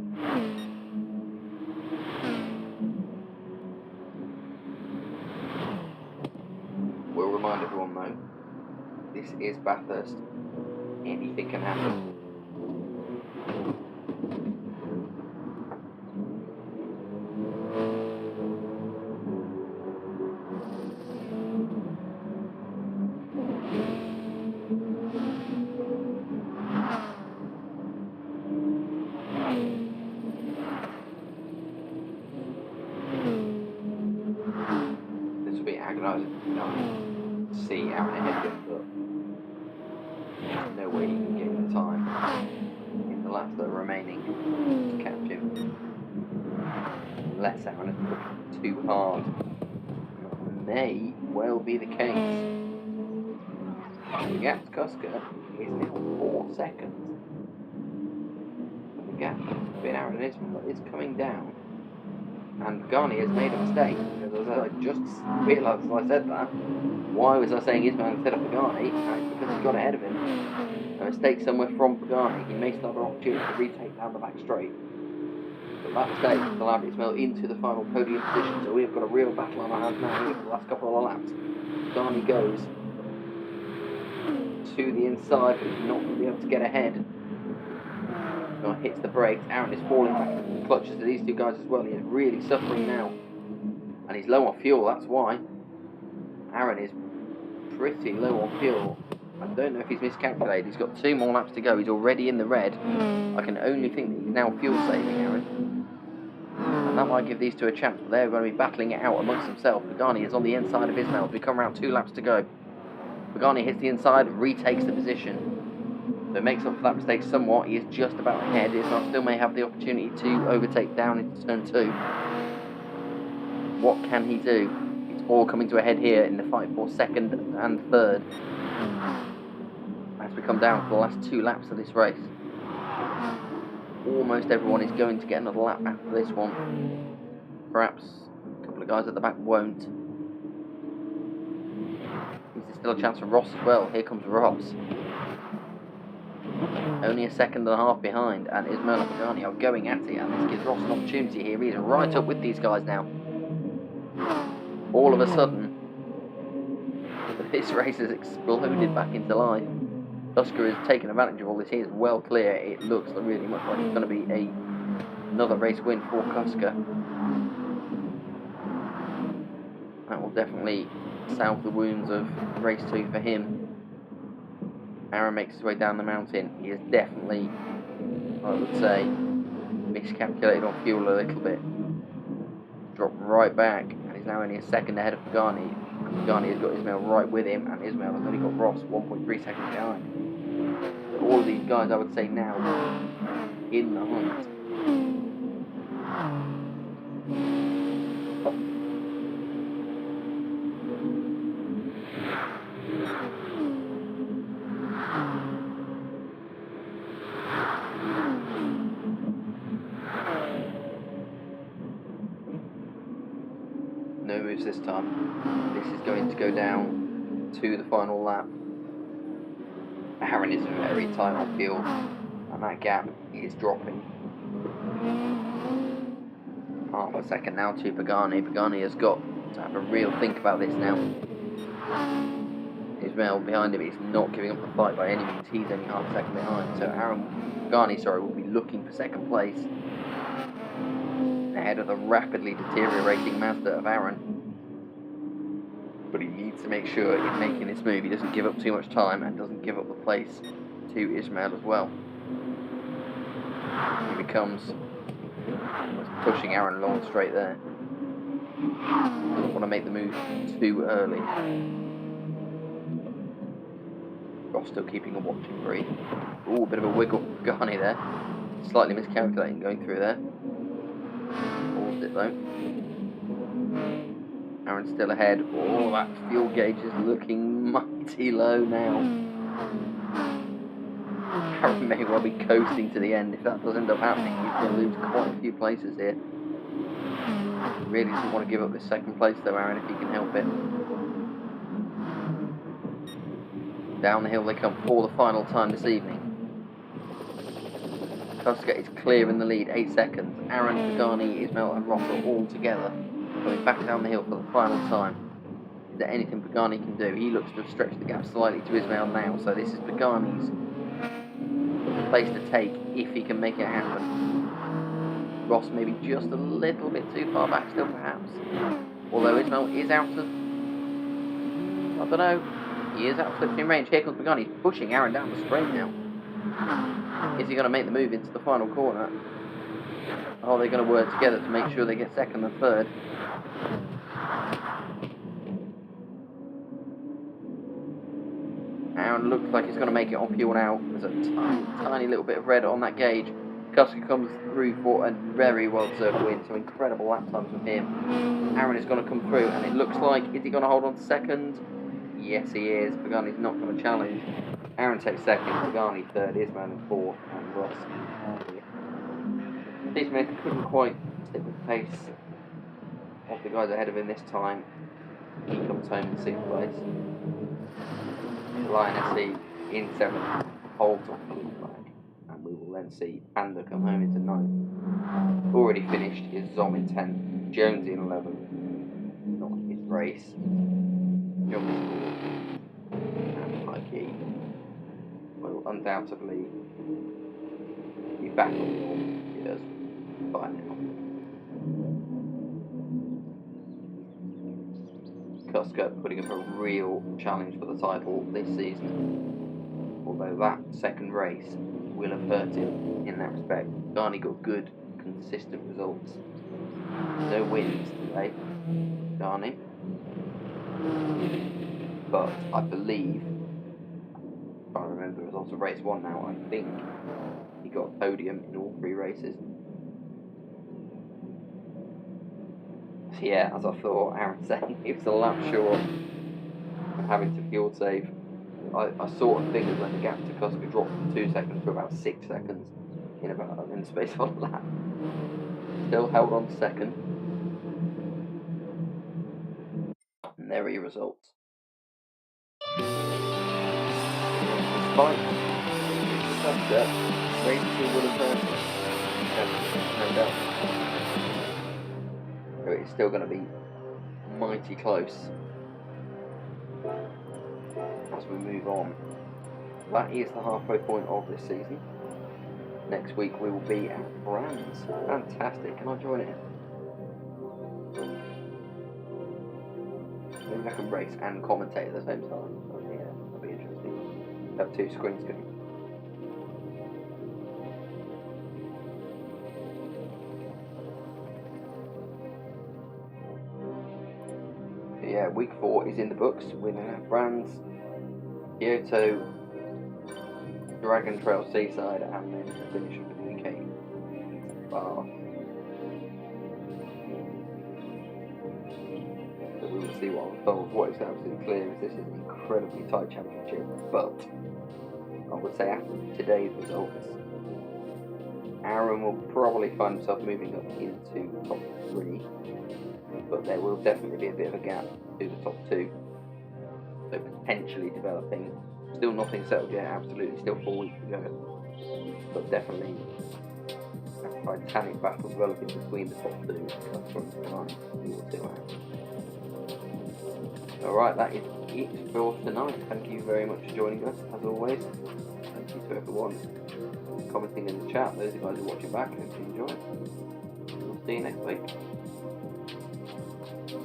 We'll remind everyone though, this is Bathurst. Anything can happen. This will be agonising. See Aaron ahead of him, but there's no way he can get the time in the laps that are remaining to catch him. Unless Aaron is pushing too hard. That may well be the case. The gap to Cusker is now 4 seconds. And the gap between Aaron and Ismail is coming down. And Garni has made a mistake, because as I just realised as I said that, why was I saying Ismail instead of Pagani? It's because he got ahead of him. A mistake somewhere from Pagani. He may still have an opportunity to retake down the back straight. But that mistake will allow Ismail into the final podium position, so we've got a real battle on our hands now here for the last couple of laps. Pagani goes to the inside, but he's not going to be able to get ahead. Hits the brakes. Aaron is falling back into the clutches to these two guys as well. He is really suffering now. And he's low on fuel, that's why. Aaron is pretty low on fuel. I don't know if he's miscalculated. He's got 2 more laps to go. He's already in the red. I can only think that he's now fuel saving, Aaron. And that might give these two a chance, but they're going to be battling it out amongst themselves. Pagani is on the inside of Ismail. We come around 2 laps to go. Pagani hits the inside, retakes the position. So it makes up for that mistake somewhat. He is just about ahead. Ismail still may have the opportunity to overtake down into turn 2. What can he do? It's all coming to a head here in the fight for 2nd and 3rd. As we come down to the last 2 laps of this race. Almost everyone is going to get another lap after this one. Perhaps a couple of guys at the back won't. Is there still a chance for Ross as well? Here comes Ross. Only a 1.5 seconds behind, and Ismail and Pagani are going at it, and this gives Ross an opportunity here. He is right up with these guys now. All of a sudden, this race has exploded back into life. Cusker has taken advantage of all this. He is well clear. It looks really much like it's going to be another race win for Cusker. That will definitely salve the wounds of race 2 for him. Aaron makes his way down the mountain. He is definitely, I would say, miscalculated on fuel a little bit. dropped right back, and he's now only a second ahead of Pagani. And Pagani has got Ismail right with him, and Ismail has only got Ross 1.3 seconds behind. So all of these guys, I would say now, in the hunt. No moves this time. This is going to go down to the final lap. Aaron is very tight on fuel, and that gap is dropping. Half a second now to Pagani. Pagani has got to have a real think about this now. Ismail behind him is not giving up the fight by any means. He's only half a second behind. So Pagani will be looking for second place ahead of the rapidly deteriorating Mazda of Aaron. But he needs to make sure in making this move he doesn't give up too much time and doesn't give up the place to Ismail as well. He becomes pushing Aaron along straight there. Doesn't want to make the move too early. Ross still keeping a watching brief. Ooh, a bit of a wiggle for Pagani there. Slightly miscalculating going through there. Paused it though. Aaron's still ahead. Oh, that fuel gauge is looking mighty low now. Aaron may well be coasting to the end. If that does end up happening, he's going to lose quite a few places here. Really doesn't want to give up this second place though, Aaron, if he can help it. Down the hill they come for the final time this evening. Kuska is clear in the lead, 8 seconds. Aaron, Pagani, Ismail and Ross are all together, going back down the hill for the final time. Is there anything Pagani can do? He looks to have stretched the gap slightly to Ismail now, so this is Pagani's place to take if he can make it happen. Ross maybe just a little bit too far back still perhaps. Although Ismail is out of, I don't know, he is out of slipstream range. Here comes Pagani, he's pushing Aaron down the straight now. Is he going to make the move into the final corner? Or are they going to work together to make sure they get second and third? Aaron looks like he's going to make it on fuel now. There's a tiny little bit of red on that gauge. Kuska comes through for a very well-deserved win. Some incredible lap times from him. Aaron is going to come through, and it looks like, is he going to hold on to second? Yes, he is. Pagani's not going to challenge. Aaron takes second, Pagani third, Ismail in fourth, and Ross in fifth. Smith couldn't quite stick with the pace of the guys ahead of him this time. He comes home in 6th place. Lion SC in 7th, holds on the blue flag, and we will then see Panda come home into 9th. Already finished is Zom in 10th, Jones in 11th, not his race. Jones and Mikey will undoubtedly be back on the years by now. Kuska putting up a real challenge for the title this season, although that second race will have hurt him in that respect. Garni got good, consistent results. No wins today, Garni. But I believe, if I remember the results of race 1 now, I think he got a podium in all 3 races. So yeah, as I thought, Aaron saying he was a lap short of having to fuel save. I sort of figured when the gap to Kuska dropped from 2 seconds to about 6 seconds in the space of a lap. Still held on to second. And there are your results. Despite Kuska, race 2 would have hurt him. No doubt. So it's still going to be mighty close as we move on. That is the halfway point of this season. Next week we will be at Brands. Fantastic. Can I join it? Maybe I can race and commentate at the same time. Oh, yeah, that'll be interesting. Have 2 screens going. yeah, week 4 is in the books with brands Kyoto, Dragon Trail Seaside, and then the finish of the UK Bath. So we will see what unfolds. What is absolutely clear is this is an incredibly tight championship, but I would say after today's results, Aaron will probably find himself moving up into the top 3, but there will definitely be a bit of a gap to the top 2. So potentially developing. Still nothing settled yet, absolutely, still 4 weeks to go. But definitely a titanic battle developing between the top 2. That's from tonight. We will see what happens. Alright, that is it for tonight. Thank you very much for joining us, as always. Thank you to everyone commenting in the chat. Those of you guys who are watching back, hope you enjoy. We'll see you next week.